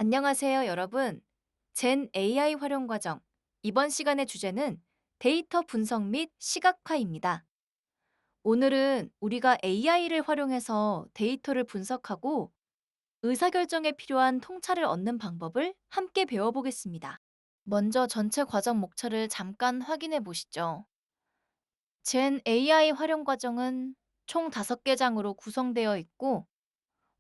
안녕하세요, 여러분. 젠 AI 활용 과정. 이번 시간의 주제는 데이터 분석 및 시각화입니다. 오늘은 우리가 AI를 활용해서 데이터를 분석하고 의사결정에 필요한 통찰을 얻는 방법을 함께 배워보겠습니다. 먼저 전체 과정 목차를 잠깐 확인해 보시죠. 젠 AI 활용 과정은 총 5개 장으로 구성되어 있고,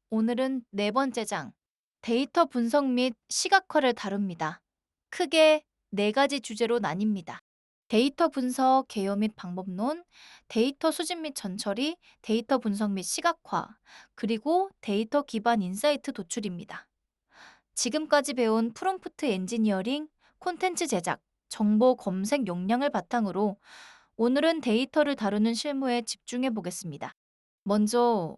오늘은 네 번째 장, 데이터 분석 및 시각화를 다룹니다. 크게 네 가지 주제로 나뉩니다. 데이터 분석, 개요 및 방법론, 데이터 수집 및 전처리, 데이터 분석 및 시각화, 그리고 데이터 기반 인사이트 도출입니다. 지금까지 배운 프롬프트 엔지니어링, 콘텐츠 제작, 정보 검색 역량을 바탕으로 오늘은 데이터를 다루는 실무에 집중해 보겠습니다. 먼저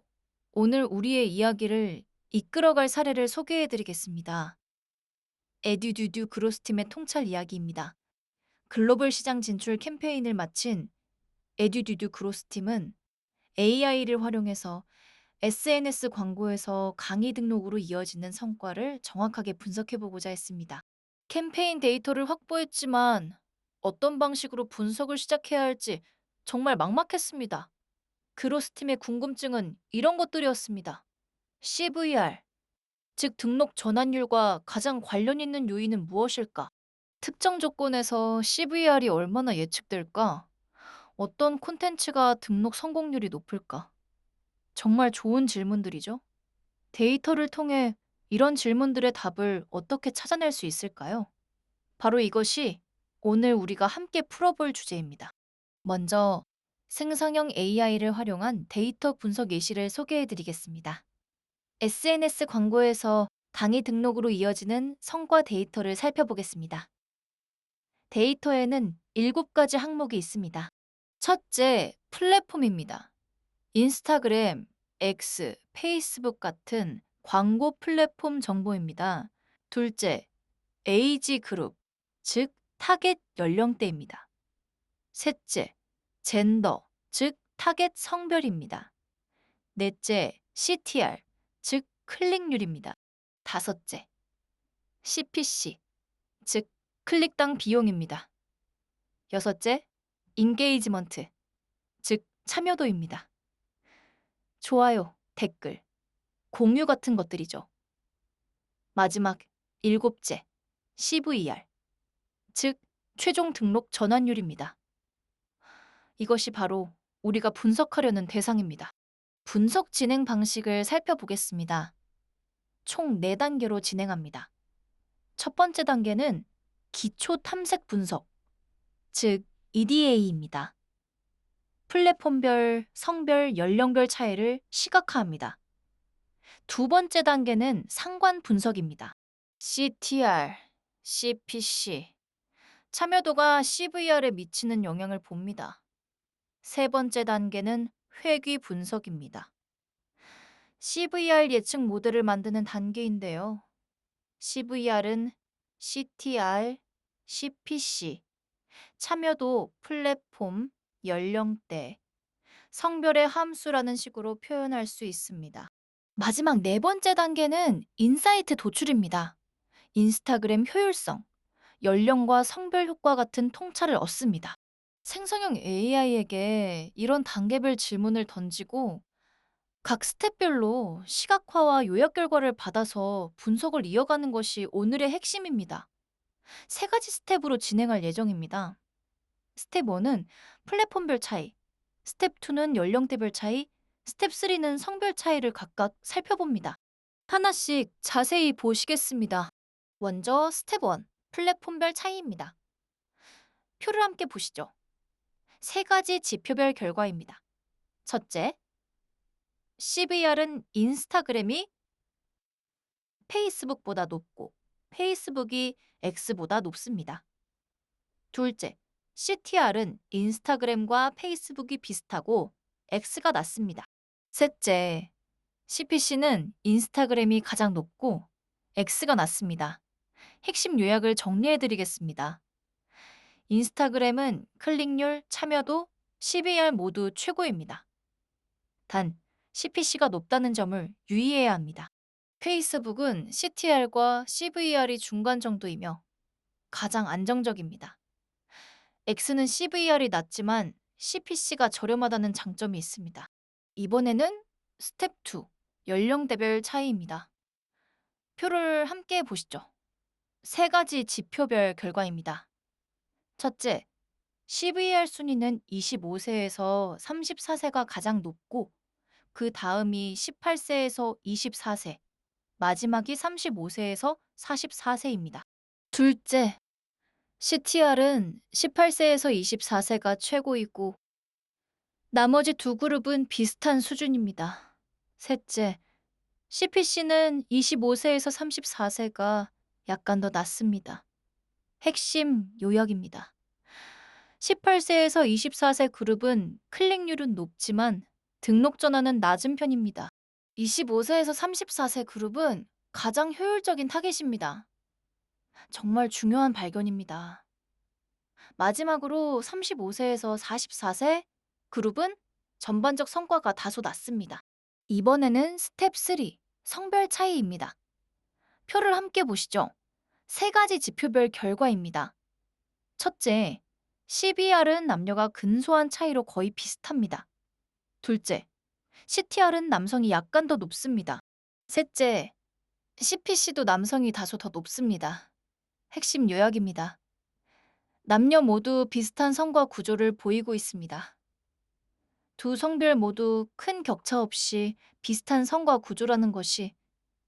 오늘 우리의 이야기를 이끌어갈 사례를 소개해 드리겠습니다. 에듀듀듀 그로스팀의 통찰 이야기입니다. 글로벌 시장 진출 캠페인을 마친 에듀듀듀 그로스팀은 AI를 활용해서 SNS 광고에서 강의 등록으로 이어지는 성과를 정확하게 분석해 보고자 했습니다. 캠페인 데이터를 확보했지만 어떤 방식으로 분석을 시작해야 할지 정말 막막했습니다. 그로스팀의 궁금증은 이런 것들이었습니다. CVR, 즉 등록 전환율과 가장 관련 있는 요인은 무엇일까? 특정 조건에서 CVR이 얼마나 예측될까? 어떤 콘텐츠가 등록 성공률이 높을까? 정말 좋은 질문들이죠. 데이터를 통해 이런 질문들의 답을 어떻게 찾아낼 수 있을까요? 바로 이것이 오늘 우리가 함께 풀어볼 주제입니다. 먼저 생성형 AI를 활용한 데이터 분석 예시를 소개해 드리겠습니다. SNS 광고에서 강의 등록으로 이어지는 성과 데이터를 살펴보겠습니다. 데이터에는 7가지 항목이 있습니다. 첫째, 플랫폼입니다. 인스타그램, X, 페이스북 같은 광고 플랫폼 정보입니다. 둘째, 에이지 그룹, 즉 타겟 연령대입니다. 셋째, 젠더, 즉 타겟 성별입니다. 넷째, CTR, 즉 클릭률입니다. 다섯째, CPC, 즉 클릭당 비용입니다. 여섯째, 인게이지먼트, 즉 참여도입니다. 좋아요, 댓글, 공유 같은 것들이죠. 마지막 일곱째, CVR, 즉 최종 등록 전환율입니다. 이것이 바로 우리가 분석하려는 대상입니다. 분석 진행 방식을 살펴보겠습니다. 총 4단계로 진행합니다. 첫 번째 단계는 기초 탐색 분석, 즉 EDA입니다. 플랫폼별, 성별, 연령별 차이를 시각화합니다. 두 번째 단계는 상관 분석입니다. CTR, CPC, 참여도가 CVR에 미치는 영향을 봅니다. 세 번째 단계는 회귀 분석입니다. CVR 예측 모델을 만드는 단계인데요. CVR은 CTR, CPC, 참여도, 플랫폼, 연령대, 성별의 함수라는 식으로 표현할 수 있습니다. 마지막 네 번째 단계는 인사이트 도출입니다. 인스타그램 효율성, 연령과 성별 효과 같은 통찰을 얻습니다. 생성형 AI에게 이런 단계별 질문을 던지고 각 스텝별로 시각화와 요약 결과를 받아서 분석을 이어가는 것이 오늘의 핵심입니다. 세 가지 스텝으로 진행할 예정입니다. 스텝 1은 플랫폼별 차이, 스텝 2는 연령대별 차이, 스텝 3는 성별 차이를 각각 살펴봅니다. 하나씩 자세히 보시겠습니다. 먼저 스텝 1, 플랫폼별 차이입니다. 표를 함께 보시죠. 세 가지 지표별 결과입니다. 첫째, CVR은 인스타그램이 페이스북보다 높고 페이스북이 X보다 높습니다. 둘째, CTR은 인스타그램과 페이스북이 비슷하고 X가 낮습니다. 셋째, CPC는 인스타그램이 가장 높고 X가 낮습니다. 핵심 요약을 정리해드리겠습니다. 인스타그램은 클릭률, 참여도, CBR 모두 최고입니다. 단, CPC가 높다는 점을 유의해야 합니다. 페이스북은 CTR과 CVR이 중간 정도이며 가장 안정적입니다. X는 CVR이 낮지만 CPC가 저렴하다는 장점이 있습니다. 이번에는 스텝 2, 연령대별 차이입니다. 표를 함께 보시죠. 세 가지 지표별 결과입니다. 첫째, CVR 순위는 25세에서 34세가 가장 높고 그 다음이 18세에서 24세, 마지막이 35세에서 44세입니다. 둘째, CTR은 18세에서 24세가 최고이고 나머지 두 그룹은 비슷한 수준입니다. 셋째, CPC는 25세에서 34세가 약간 더 낮습니다. 핵심 요약입니다. 18세에서 24세 그룹은 클릭률은 높지만 등록 전화는 낮은 편입니다. 25세에서 34세 그룹은 가장 효율적인 타겟입니다. 정말 중요한 발견입니다. 마지막으로 35세에서 44세 그룹은 전반적 성과가 다소 낮습니다. 이번에는 스텝 3, 성별 차이입니다. 표를 함께 보시죠. 세 가지 지표별 결과입니다. 첫째, CBR은 남녀가 근소한 차이로 거의 비슷합니다. 둘째, CTR은 남성이 약간 더 높습니다. 셋째, CPC도 남성이 다소 더 높습니다. 핵심 요약입니다. 남녀 모두 비슷한 성과 구조를 보이고 있습니다. 두 성별 모두 큰 격차 없이 비슷한 성과 구조라는 것이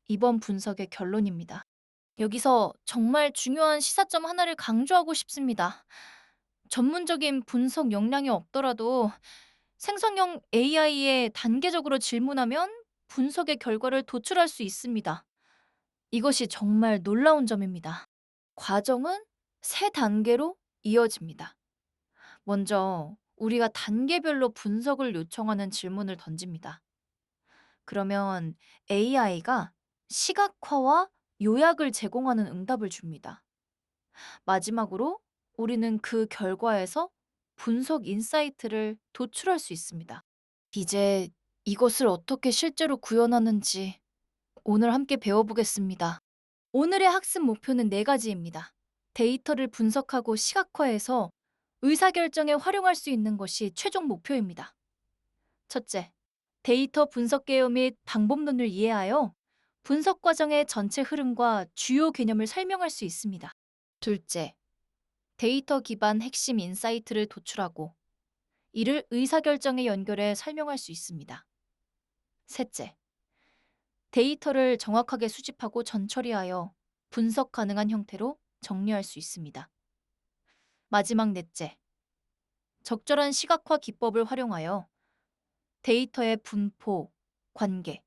이번 분석의 결론입니다. 여기서 정말 중요한 시사점 하나를 강조하고 싶습니다. 전문적인 분석 역량이 없더라도 생성형 AI에 단계적으로 질문하면 분석의 결과를 도출할 수 있습니다. 이것이 정말 놀라운 점입니다. 과정은 세 단계로 이어집니다. 먼저 우리가 단계별로 분석을 요청하는 질문을 던집니다. 그러면 AI가 시각화와 요약을 제공하는 응답을 줍니다. 마지막으로 우리는 그 결과에서 분석 인사이트를 도출할 수 있습니다. 이제 이것을 어떻게 실제로 구현하는지 오늘 함께 배워보겠습니다. 오늘의 학습 목표는 네 가지입니다. 데이터를 분석하고 시각화해서 의사결정에 활용할 수 있는 것이 최종 목표입니다. 첫째, 데이터 분석 개요 및 방법론을 이해하여 분석 과정의 전체 흐름과 주요 개념을 설명할 수 있습니다. 둘째, 데이터 기반 핵심 인사이트를 도출하고 이를 의사결정에 연결해 설명할 수 있습니다. 셋째, 데이터를 정확하게 수집하고 전처리하여 분석 가능한 형태로 정리할 수 있습니다. 마지막 넷째, 적절한 시각화 기법을 활용하여 데이터의 분포, 관계,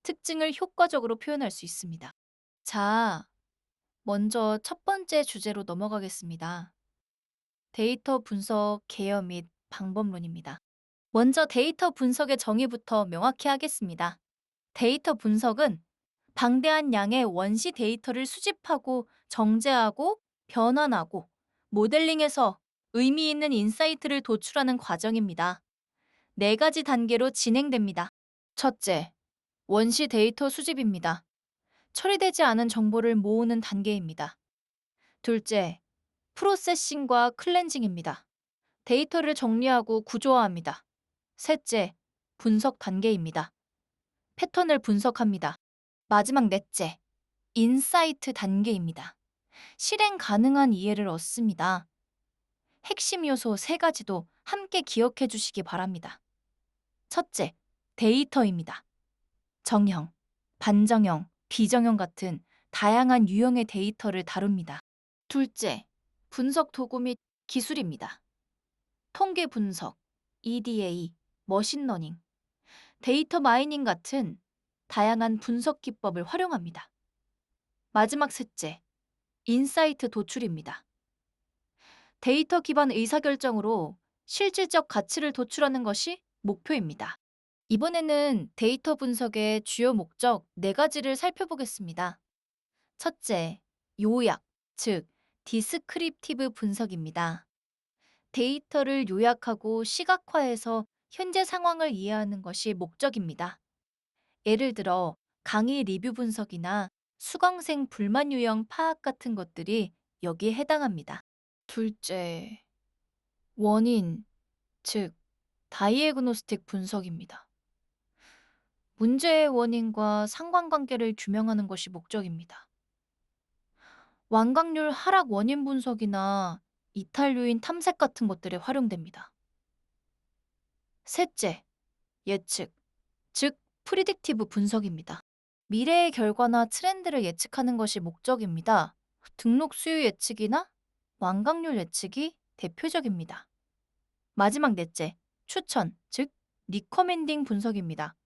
특징을 효과적으로 표현할 수 있습니다. 자, 먼저 첫 번째 주제로 넘어가겠습니다. 데이터 분석 개요 및 방법론입니다. 먼저 데이터 분석의 정의부터 명확히 하겠습니다. 데이터 분석은 방대한 양의 원시 데이터를 수집하고 정제하고 변환하고 모델링해서 의미 있는 인사이트를 도출하는 과정입니다. 네 가지 단계로 진행됩니다. 첫째, 원시 데이터 수집입니다. 처리되지 않은 정보를 모으는 단계입니다. 둘째, 프로세싱과 클렌징입니다. 데이터를 정리하고 구조화합니다. 셋째, 분석 단계입니다. 패턴을 분석합니다. 마지막 넷째, 인사이트 단계입니다. 실행 가능한 이해를 얻습니다. 핵심 요소 세 가지도 함께 기억해 주시기 바랍니다. 첫째, 데이터입니다. 정형, 반정형, 비정형 같은 다양한 유형의 데이터를 다룹니다. 둘째, 분석 도구 및 기술입니다. 통계 분석, EDA, 머신러닝, 데이터 마이닝 같은 다양한 분석 기법을 활용합니다. 마지막 셋째, 인사이트 도출입니다. 데이터 기반 의사결정으로 실질적 가치를 도출하는 것이 목표입니다. 이번에는 데이터 분석의 주요 목적 네 가지를 살펴보겠습니다. 첫째, 요약, 즉 디스크립티브 분석입니다. 데이터를 요약하고 시각화해서 현재 상황을 이해하는 것이 목적입니다. 예를 들어 강의 리뷰 분석이나 수강생 불만 유형 파악 같은 것들이 여기에 해당합니다. 둘째, 원인, 즉 다이애그노스틱 분석입니다. 문제의 원인과 상관관계를 규명하는 것이 목적입니다. 완강률 하락 원인 분석이나 이탈 요인 탐색 같은 것들에 활용됩니다. 셋째, 예측, 즉 프리딕티브 분석입니다. 미래의 결과나 트렌드를 예측하는 것이 목적입니다. 등록 수요 예측이나 완강률 예측이 대표적입니다. 마지막 넷째, 추천, 즉 리커멘딩 분석입니다.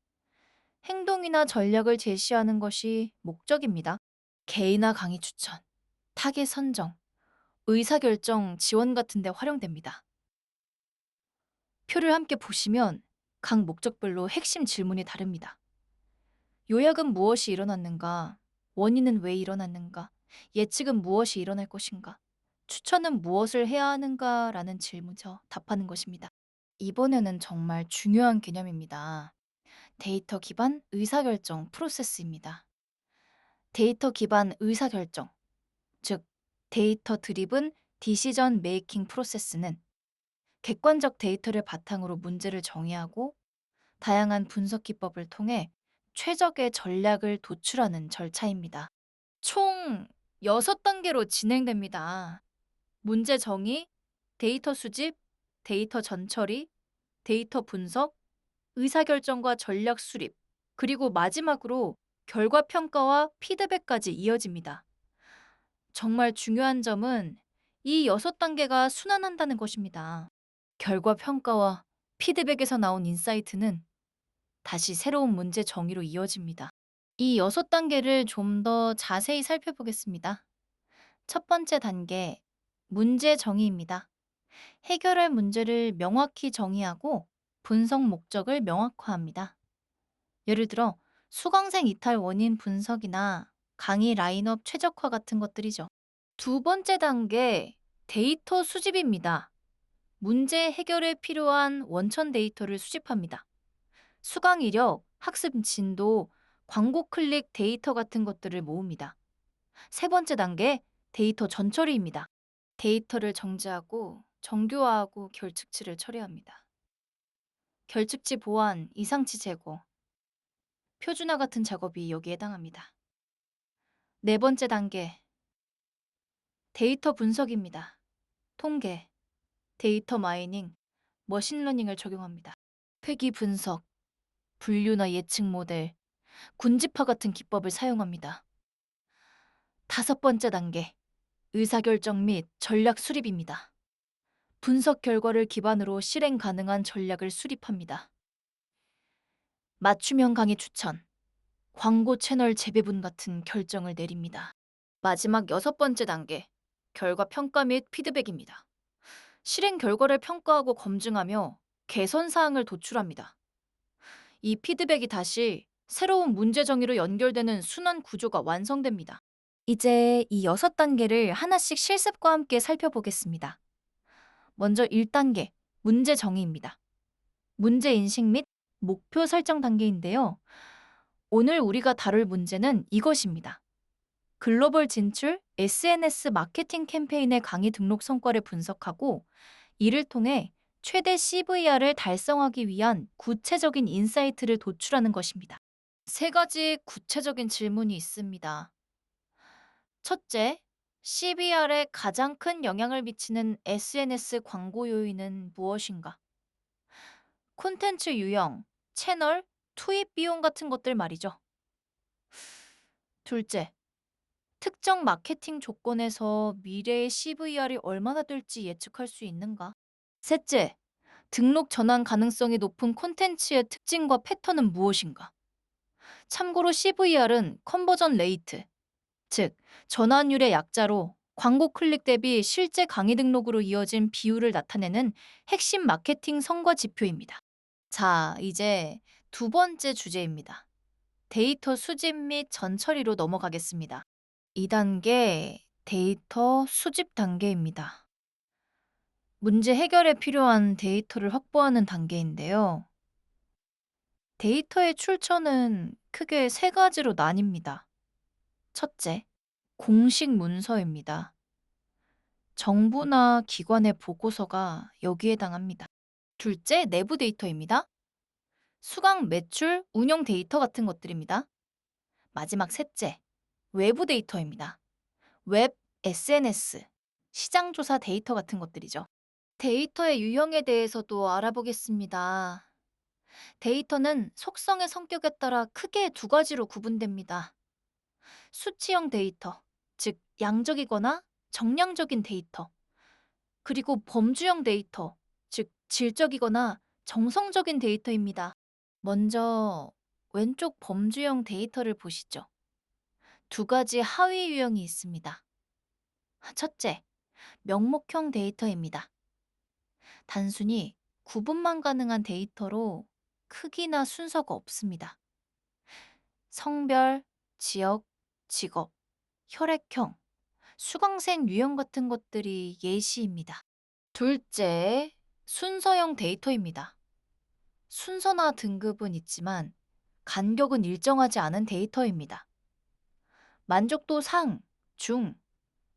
행동이나 전략을 제시하는 것이 목적입니다. 개인화 강의 추천, 타겟 선정, 의사결정 지원 같은 데 활용됩니다. 표를 함께 보시면 각 목적별로 핵심 질문이 다릅니다. 요약은 무엇이 일어났는가? 원인은 왜 일어났는가? 예측은 무엇이 일어날 것인가? 추천은 무엇을 해야 하는가? 라는 질문서 답하는 것입니다. 이번에는 정말 중요한 개념입니다. 데이터 기반 의사결정 프로세스입니다. 데이터 기반 의사결정, 즉 데이터 드리븐 디시전 메이킹 프로세스는 객관적 데이터를 바탕으로 문제를 정의하고 다양한 분석 기법을 통해 최적의 전략을 도출하는 절차입니다. 총 6단계로 진행됩니다. 문제 정의, 데이터 수집, 데이터 전처리, 데이터 분석, 의사결정과 전략 수립, 그리고 마지막으로 결과 평가와 피드백까지 이어집니다. 정말 중요한 점은 이 6단계가 순환한다는 것입니다. 결과 평가와 피드백에서 나온 인사이트는 다시 새로운 문제 정의로 이어집니다. 이 6단계를 좀 더 자세히 살펴보겠습니다. 첫 번째 단계, 문제 정의입니다. 해결할 문제를 명확히 정의하고 분석 목적을 명확화합니다. 예를 들어 수강생 이탈 원인 분석이나 강의 라인업 최적화 같은 것들이죠. 두 번째 단계, 데이터 수집입니다. 문제 해결에 필요한 원천 데이터를 수집합니다. 수강 이력, 학습 진도, 광고 클릭 데이터 같은 것들을 모읍니다. 세 번째 단계, 데이터 전처리입니다. 데이터를 정제하고 정교화하고 결측치를 처리합니다. 결측치 보완, 이상치 제거, 표준화 같은 작업이 여기에 해당합니다. 네 번째 단계, 데이터 분석입니다. 통계, 데이터 마이닝, 머신러닝을 적용합니다. 회귀 분석, 분류나 예측 모델, 군집화 같은 기법을 사용합니다. 다섯 번째 단계, 의사결정 및 전략 수립입니다. 분석 결과를 기반으로 실행 가능한 전략을 수립합니다. 맞춤형 강의 추천, 광고 채널 재배분 같은 결정을 내립니다. 마지막 여섯 번째 단계, 결과 평가 및 피드백입니다. 실행 결과를 평가하고 검증하며 개선 사항을 도출합니다. 이 피드백이 다시 새로운 문제 정의로 연결되는 순환 구조가 완성됩니다. 이제 이 6단계를 하나씩 실습과 함께 살펴보겠습니다. 먼저 1단계, 문제 정의입니다. 문제 인식 및 목표 설정 단계인데요. 오늘 우리가 다룰 문제는 이것입니다. 글로벌 진출 SNS 마케팅 캠페인의 강의 등록 성과를 분석하고 이를 통해 최대 CVR을 달성하기 위한 구체적인 인사이트를 도출하는 것입니다. 세 가지 구체적인 질문이 있습니다. 첫째, CVR에 가장 큰 영향을 미치는 SNS 광고 요인은 무엇인가? 콘텐츠 유형, 채널, 투입 비용 같은 것들 말이죠. 둘째, 특정 마케팅 조건에서 미래의 CVR이 얼마나 될지 예측할 수 있는가? 셋째, 등록 전환 가능성이 높은 콘텐츠의 특징과 패턴은 무엇인가? 참고로 CVR은 컨버전 레이트, 즉 전환율의 약자로 광고 클릭 대비 실제 강의 등록으로 이어진 비율을 나타내는 핵심 마케팅 성과 지표입니다. 자, 이제 두 번째 주제입니다. 데이터 수집 및 전처리로 넘어가겠습니다. 2단계 데이터 수집 단계입니다. 문제 해결에 필요한 데이터를 확보하는 단계인데요. 데이터의 출처는 크게 세 가지로 나뉩니다. 첫째, 공식 문서입니다. 정부나 기관의 보고서가 여기에 해당합니다. 둘째, 내부 데이터입니다. 수강, 매출, 운영 데이터 같은 것들입니다. 마지막 셋째, 외부 데이터입니다. 웹, SNS, 시장 조사 데이터 같은 것들이죠. 데이터의 유형에 대해서도 알아보겠습니다. 데이터는 속성의 성격에 따라 크게 두 가지로 구분됩니다. 수치형 데이터, 즉 양적이거나 정량적인 데이터, 그리고 범주형 데이터, 즉 질적이거나 정성적인 데이터입니다. 먼저 왼쪽 범주형 데이터를 보시죠. 두 가지 하위 유형이 있습니다. 첫째, 명목형 데이터입니다. 단순히 구분만 가능한 데이터로 크기나 순서가 없습니다. 성별, 지역, 직업, 혈액형, 수강생 유형 같은 것들이 예시입니다. 둘째, 순서형 데이터입니다. 순서나 등급은 있지만 간격은 일정하지 않은 데이터입니다. 만족도 상, 중,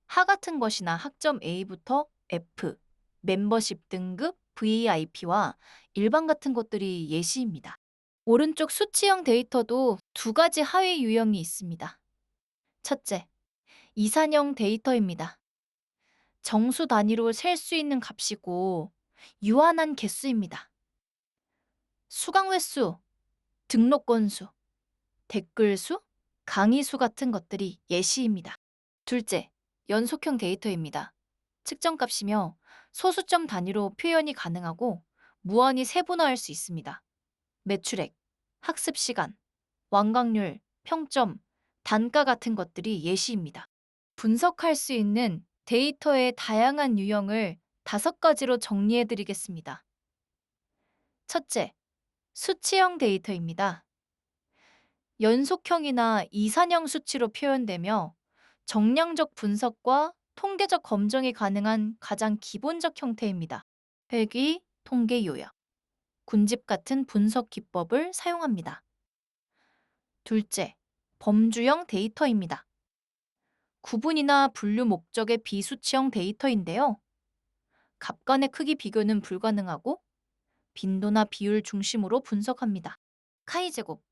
하 같은 것이나 학점 A부터 F, 멤버십 등급 VIP와 일반 같은 것들이 예시입니다. 오른쪽 수치형 데이터도 두 가지 하위 유형이 있습니다. 첫째, 이산형 데이터입니다. 정수 단위로 셀 수 있는 값이고 유한한 개수입니다. 수강 횟수, 등록 건수, 댓글 수, 강의 수 같은 것들이 예시입니다. 둘째, 연속형 데이터입니다. 측정값이며 소수점 단위로 표현이 가능하고 무한히 세분화할 수 있습니다. 매출액, 학습 시간, 완강률, 평점, 단가 같은 것들이 예시입니다. 분석할 수 있는 데이터의 다양한 유형을 5가지로 정리해 드리겠습니다. 첫째, 수치형 데이터입니다. 연속형이나 이산형 수치로 표현되며 정량적 분석과 통계적 검증이 가능한 가장 기본적 형태입니다. 회귀, 통계 요약, 군집 같은 분석 기법을 사용합니다. 둘째, 범주형 데이터입니다. 구분이나 분류 목적의 비수치형 데이터인데요. 값 간의 크기 비교는 불가능하고 빈도나 비율 중심으로 분석합니다. 카이 제곱,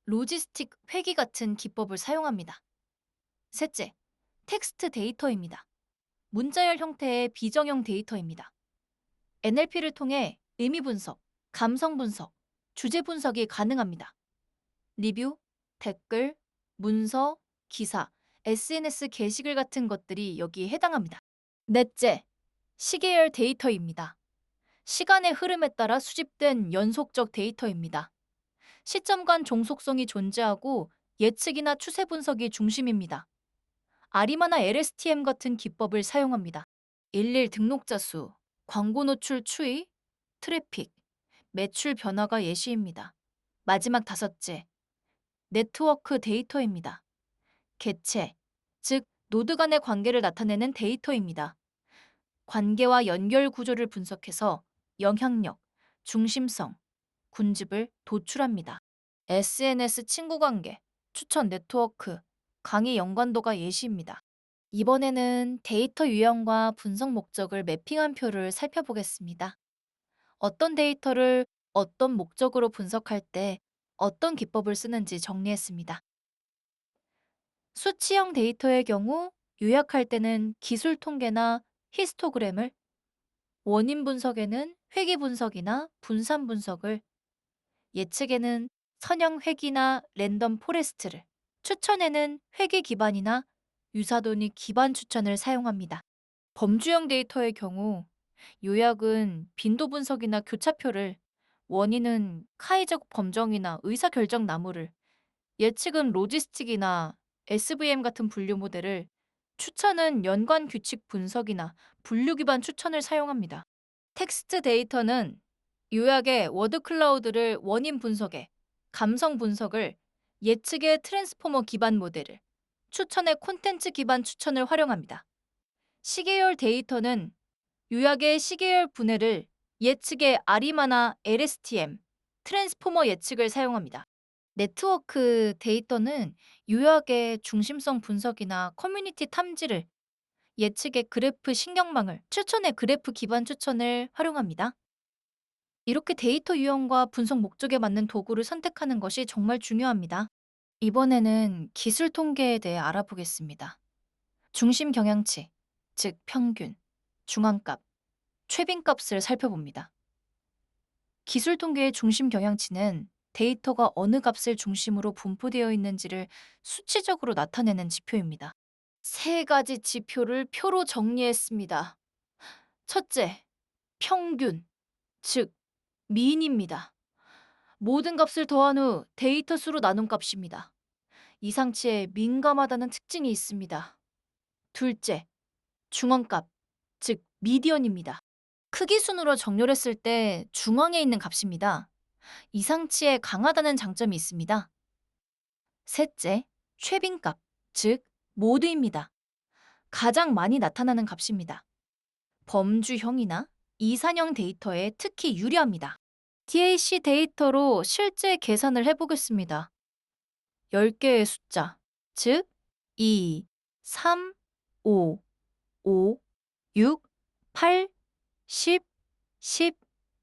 로지스틱 회귀 같은 기법을 사용합니다. 셋째, 텍스트 데이터입니다. 문자열 형태의 비정형 데이터입니다. NLP를 통해 의미 분석, 감성 분석, 주제 분석이 가능합니다. 리뷰, 댓글, 문서, 기사, SNS 게시글 같은 것들이 여기에 해당합니다. 넷째, 시계열 데이터입니다. 시간의 흐름에 따라 수집된 연속적 데이터입니다. 시점 간 종속성이 존재하고 예측이나 추세 분석이 중심입니다. 아리마나 LSTM 같은 기법을 사용합니다. 일일 등록자 수, 광고 노출 추이, 트래픽, 매출 변화가 예시입니다. 마지막 다섯째, 네트워크 데이터입니다. 개체, 즉 노드 간의 관계를 나타내는 데이터입니다. 관계와 연결 구조를 분석해서 영향력, 중심성, 군집을 도출합니다. SNS 친구 관계, 추천 네트워크, 강의 연관도가 예시입니다. 이번에는 데이터 유형과 분석 목적을 매핑한 표를 살펴보겠습니다. 어떤 데이터를 어떤 목적으로 분석할 때 어떤 기법을 쓰는지 정리했습니다. 수치형 데이터의 경우 요약할 때는 기술 통계나 히스토그램을, 원인 분석에는 회귀 분석이나 분산 분석을, 예측에는 선형 회귀나 랜덤 포레스트를, 추천에는 회귀 기반이나 유사돈이 기반 추천을 사용합니다. 범주형 데이터의 경우 요약은 빈도 분석이나 교차표를, 원인은 카이적 범정이나 의사결정 나무를, 예측은 로지스틱이나 SVM 같은 분류 모델을, 추천은 연관 규칙 분석이나 분류 기반 추천을 사용합니다. 텍스트 데이터는 요약의 워드 클라우드를 원인 분석에, 감성 분석을, 예측의 트랜스포머 기반 모델을, 추천의 콘텐츠 기반 추천을 활용합니다. 시계열 데이터는 요약의 시계열 분해를, 예측의 아리마나 LSTM, 트랜스포머 예측을 사용합니다. 네트워크 데이터는 요약의 중심성 분석이나 커뮤니티 탐지를, 예측의 그래프 신경망을, 추천의 그래프 기반 추천을 활용합니다. 이렇게 데이터 유형과 분석 목적에 맞는 도구를 선택하는 것이 정말 중요합니다. 이번에는 기술 통계에 대해 알아보겠습니다. 중심 경향치, 즉 평균, 중앙값, 최빈값을 살펴봅니다. 기술 통계의 중심 경향치는 데이터가 어느 값을 중심으로 분포되어 있는지를 수치적으로 나타내는 지표입니다. 세 가지 지표를 표로 정리했습니다. 첫째, 평균, 즉 미인입니다. 모든 값을 더한 후 데이터 수로 나눈 값입니다. 이상치에 민감하다는 특징이 있습니다. 둘째, 중앙값, 즉 미디언입니다. 크기 순으로 정렬했을 때 중앙에 있는 값입니다. 이상치에 강하다는 장점이 있습니다. 셋째, 최빈값, 즉 모드입니다. 가장 많이 나타나는 값입니다. 범주형이나 이산형 데이터에 특히 유리합니다. DAC 데이터로 실제 계산을 해보겠습니다. 10개의 숫자, 즉 2, 3, 5, 5, 6, 8, 10, 10,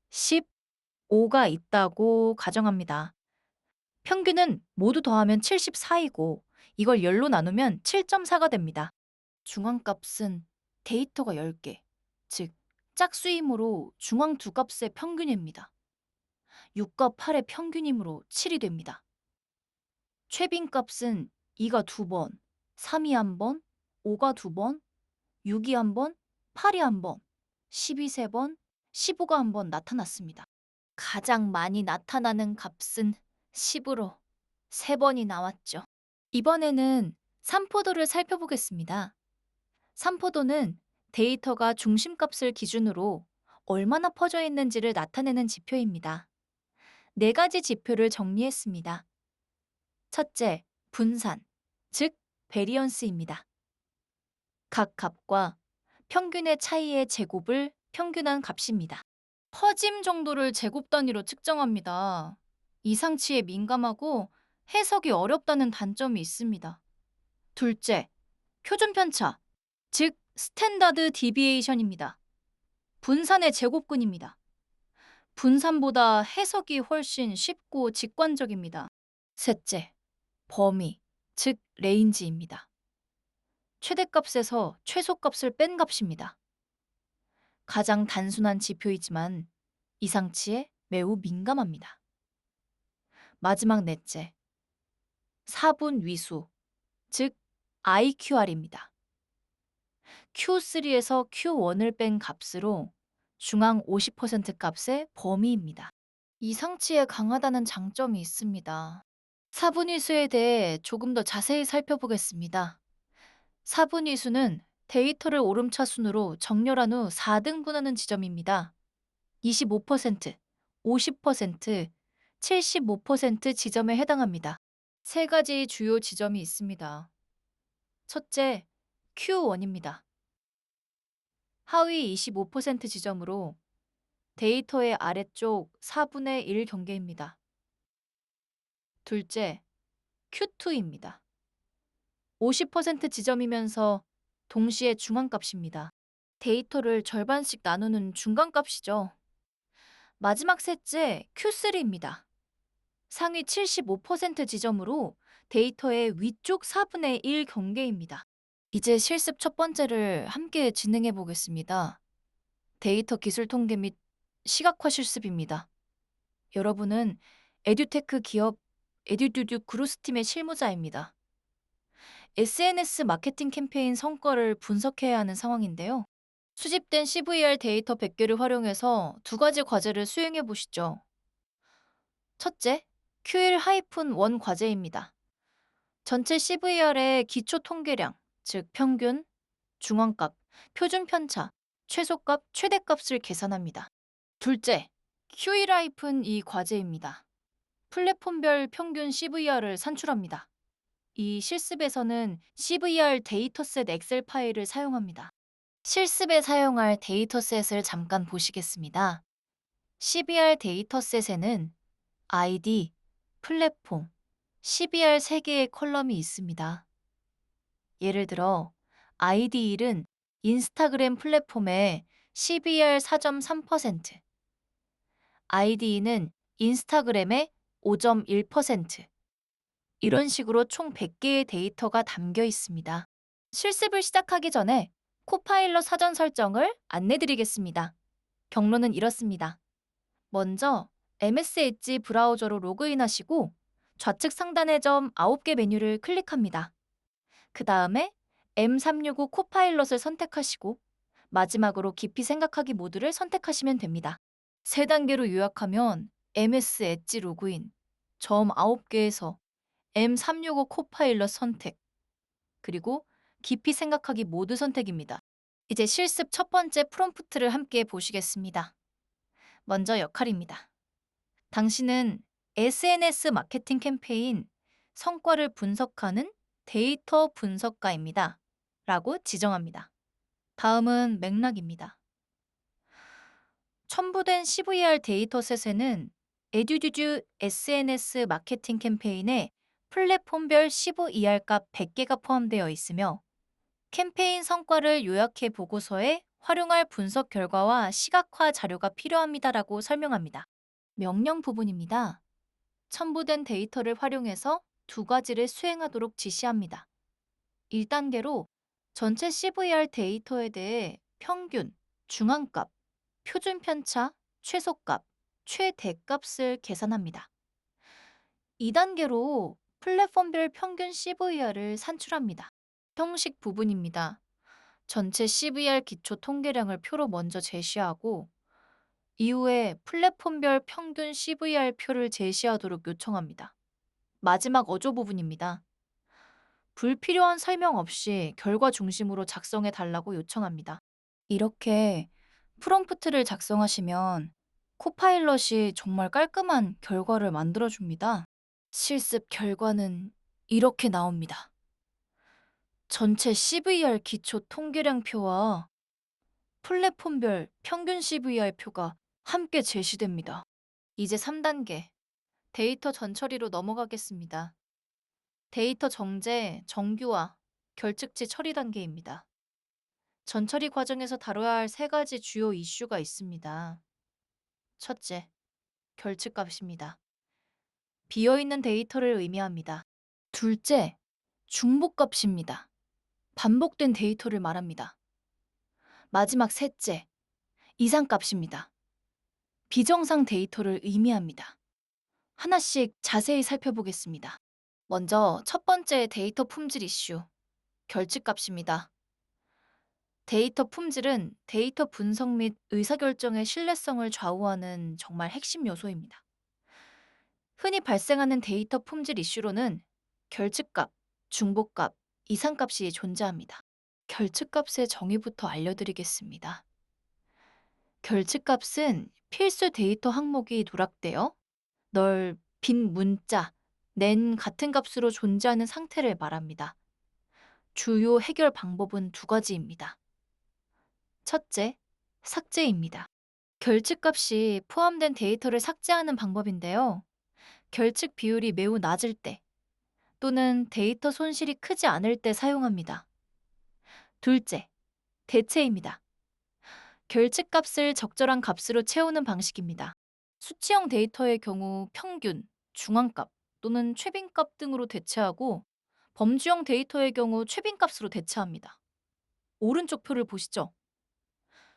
15가 있다고 가정합니다. 평균은 모두 더하면 74이고 이걸 열로 나누면 7.4가 됩니다. 중앙값은 데이터가 10개, 즉 짝수이므로 중앙 두 값의 평균입니다. 6과 8의 평균이므로 7이 됩니다. 최빈값은 2가 2번, 3이 1번, 5가 2번, 6이 1번, 8이 1번, 10이 3번, 15가 1번 나타났습니다. 가장 많이 나타나는 값은 10으로 3번이 나왔죠. 이번에는 삼포도를 살펴보겠습니다. 삼포도는 데이터가 중심값을 기준으로 얼마나 퍼져 있는지를 나타내는 지표입니다. 네 가지 지표를 정리했습니다. 첫째, 분산, 즉 베리언스입니다. 각 값과 평균의 차이의 제곱을 평균한 값입니다. 퍼짐 정도를 제곱 단위로 측정합니다. 이상치에 민감하고 해석이 어렵다는 단점이 있습니다. 둘째, 표준 편차, 즉 스탠다드 디비에이션입니다. 분산의 제곱근입니다. 분산보다 해석이 훨씬 쉽고 직관적입니다. 셋째, 범위, 즉 레인지입니다. 최대값에서 최소값을 뺀 값입니다. 가장 단순한 지표이지만 이상치에 매우 민감합니다. 마지막 넷째, 사분 위수, 즉 IQR입니다. Q3에서 Q1을 뺀 값으로 중앙 50% 값의 범위입니다. 이상치에 강하다는 장점이 있습니다. 사분위수에 대해 조금 더 자세히 살펴보겠습니다. 사분위수는 데이터를 오름차순으로 정렬한 후 4등분하는 지점입니다. 25%, 50%, 75% 지점에 해당합니다. 세 가지 주요 지점이 있습니다. 첫째, Q1입니다. 하위 25% 지점으로 데이터의 아래쪽 4분의 1 경계입니다. 둘째, Q2입니다. 50% 지점이면서 동시에 중앙값입니다. 데이터를 절반씩 나누는 중간값이죠. 마지막 셋째, Q3입니다. 상위 75% 지점으로 데이터의 위쪽 4분의 1 경계입니다. 이제 실습 첫 번째를 함께 진행해 보겠습니다. 데이터 기술 통계 및 시각화 실습입니다. 여러분은 에듀테크 기업 에듀듀듀 그로스팀의 실무자입니다. SNS 마케팅 캠페인 성과를 분석해야 하는 상황인데요. 수집된 CVR 데이터 100개를 활용해서 두 가지 과제를 수행해 보시죠. 첫째, QL-1 과제입니다. 전체 CVR의 기초 통계량, 즉 평균, 중앙값, 표준 편차, 최소값, 최대값을 계산합니다. 둘째, QL-2 과제입니다. 플랫폼별 평균 CVR을 산출합니다. 이 실습에서는 CVR 데이터셋 엑셀 파일을 사용합니다. 실습에 사용할 데이터셋을 잠깐 보시겠습니다. CVR 데이터셋에는 아이디, 플랫폼, CBR 3개의 컬럼이 있습니다. 예를 들어 아이디 1은 인스타그램 플랫폼의 CBR 4.3%, 아이디 2는 인스타그램의 5.1%, 이런 식으로 총 100개의 데이터가 담겨 있습니다. 실습을 시작하기 전에 코파일럿 사전 설정을 안내드리겠습니다. 경로는 이렇습니다. 먼저 MS 엣지 브라우저로 로그인하시고 좌측 상단의 점 9개 메뉴를 클릭합니다. 그 다음에 M365 코파일럿을 선택하시고 마지막으로 깊이 생각하기 모드를 선택하시면 됩니다. 세 단계로 요약하면 MS 엣지 로그인, 점 9개에서 M365 코파일럿 선택, 그리고 깊이 생각하기 모드 선택입니다. 이제 실습 첫 번째 프롬프트를 함께 보시겠습니다. 먼저 역할입니다. 당신은 SNS 마케팅 캠페인 성과를 분석하는 데이터 분석가입니다. 라고 지정합니다. 다음은 맥락입니다. 첨부된 CVR 데이터셋에는 에듀듀듀 SNS 마케팅 캠페인에 플랫폼별 15ER 값 100개가 포함되어 있으며 캠페인 성과를 요약해 보고서에 활용할 분석 결과와 시각화 자료가 필요합니다라고 설명합니다. 명령 부분입니다. 첨부된 데이터를 활용해서 두 가지를 수행하도록 지시합니다. 1단계로 전체 CVR 데이터에 대해 평균, 중앙값, 표준 편차, 최소값, 최대값을 계산합니다. 2단계로 플랫폼별 평균 CVR을 산출합니다. 형식 부분입니다. 전체 CVR 기초 통계량을 표로 먼저 제시하고 이후에 플랫폼별 평균 CVR 표를 제시하도록 요청합니다. 마지막 어조 부분입니다. 불필요한 설명 없이 결과 중심으로 작성해 달라고 요청합니다. 이렇게 프롬프트를 작성하시면 코파일럿이 정말 깔끔한 결과를 만들어줍니다. 실습 결과는 이렇게 나옵니다. 전체 CVR 기초 통계량 표와 플랫폼별 평균 CVR 표가 함께 제시됩니다. 이제 3단계 데이터 전처리로 넘어가겠습니다. 데이터 정제, 정규화, 결측치 처리 단계입니다. 전처리 과정에서 다뤄야 할 세 가지 주요 이슈가 있습니다. 첫째, 결측값입니다. 비어있는 데이터를 의미합니다. 둘째, 중복값입니다. 반복된 데이터를 말합니다. 마지막 셋째, 이상값입니다. 비정상 데이터를 의미합니다. 하나씩 자세히 살펴보겠습니다. 먼저 첫 번째 데이터 품질 이슈, 결측값입니다. 데이터 품질은 데이터 분석 및 의사결정의 신뢰성을 좌우하는 정말 핵심 요소입니다. 흔히 발생하는 데이터 품질 이슈로는 결측값, 중복값, 이상값이 존재합니다. 결측값의 정의부터 알려드리겠습니다. 결측값은 필수 데이터 항목이 누락되어 널, 빈 문자, 낸 같은 값으로 존재하는 상태를 말합니다. 주요 해결 방법은 두 가지입니다. 첫째, 삭제입니다. 결측값이 포함된 데이터를 삭제하는 방법인데요. 결측 비율이 매우 낮을 때 또는 데이터 손실이 크지 않을 때 사용합니다. 둘째, 대체입니다. 결측값을 적절한 값으로 채우는 방식입니다. 수치형 데이터의 경우 평균, 중앙값 또는 최빈값 등으로 대체하고 범주형 데이터의 경우 최빈값으로 대체합니다. 오른쪽 표를 보시죠.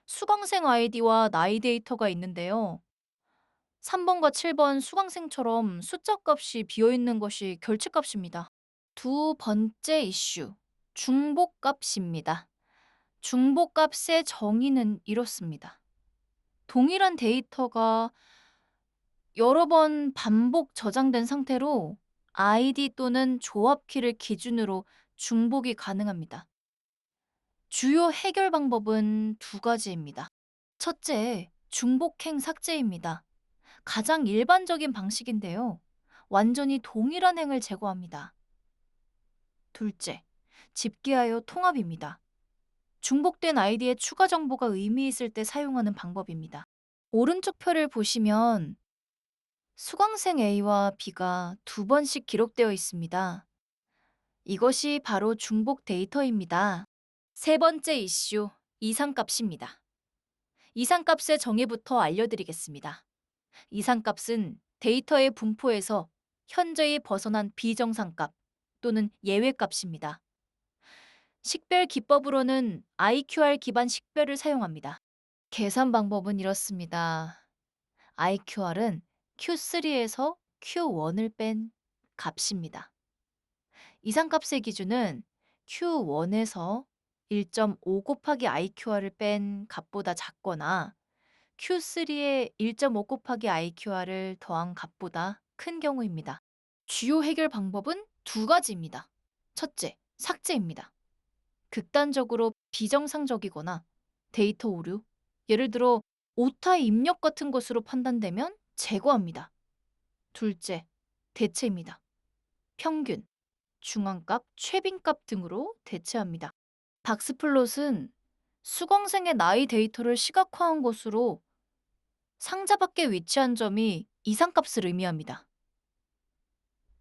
수강생 아이디와 나이 데이터가 있는데요. 3번과 7번 수강생처럼 숫자 값이 비어있는 것이 결측값입니다. 두 번째 이슈, 중복값입니다. 중복값의 정의는 이렇습니다. 동일한 데이터가 여러 번 반복 저장된 상태로 아이디 또는 조합키를 기준으로 중복이 가능합니다. 주요 해결 방법은 두 가지입니다. 첫째, 중복행 삭제입니다. 가장 일반적인 방식인데요. 완전히 동일한 행을 제거합니다. 둘째, 집계하여 통합입니다. 중복된 아이디에 추가 정보가 의미 있을 때 사용하는 방법입니다. 오른쪽 표를 보시면 수강생 A와 B가 두 번씩 기록되어 있습니다. 이것이 바로 중복 데이터입니다. 세 번째 이슈, 이상값입니다. 이상값의 정의부터 알려드리겠습니다. 이상값은 데이터의 분포에서 현저히 벗어난 비정상값 또는 예외값입니다. 식별 기법으로는 IQR 기반 식별을 사용합니다. 계산 방법은 이렇습니다. IQR은 Q3에서 Q1을 뺀 값입니다. 이상값의 기준은 Q1에서 1.5 곱하기 IQR을 뺀 값보다 작거나 Q3에 1.5 곱하기 IQR을 더한 값보다 큰 경우입니다. 주요 해결 방법은 두 가지입니다. 첫째, 삭제입니다. 극단적으로 비정상적이거나 데이터 오류, 예를 들어 오타 입력 같은 것으로 판단되면 제거합니다. 둘째, 대체입니다. 평균, 중앙값, 최빈값 등으로 대체합니다. 박스플롯은 수강생의 나이 데이터를 시각화한 것으로 상자 밖에 위치한 점이 이상값을 의미합니다.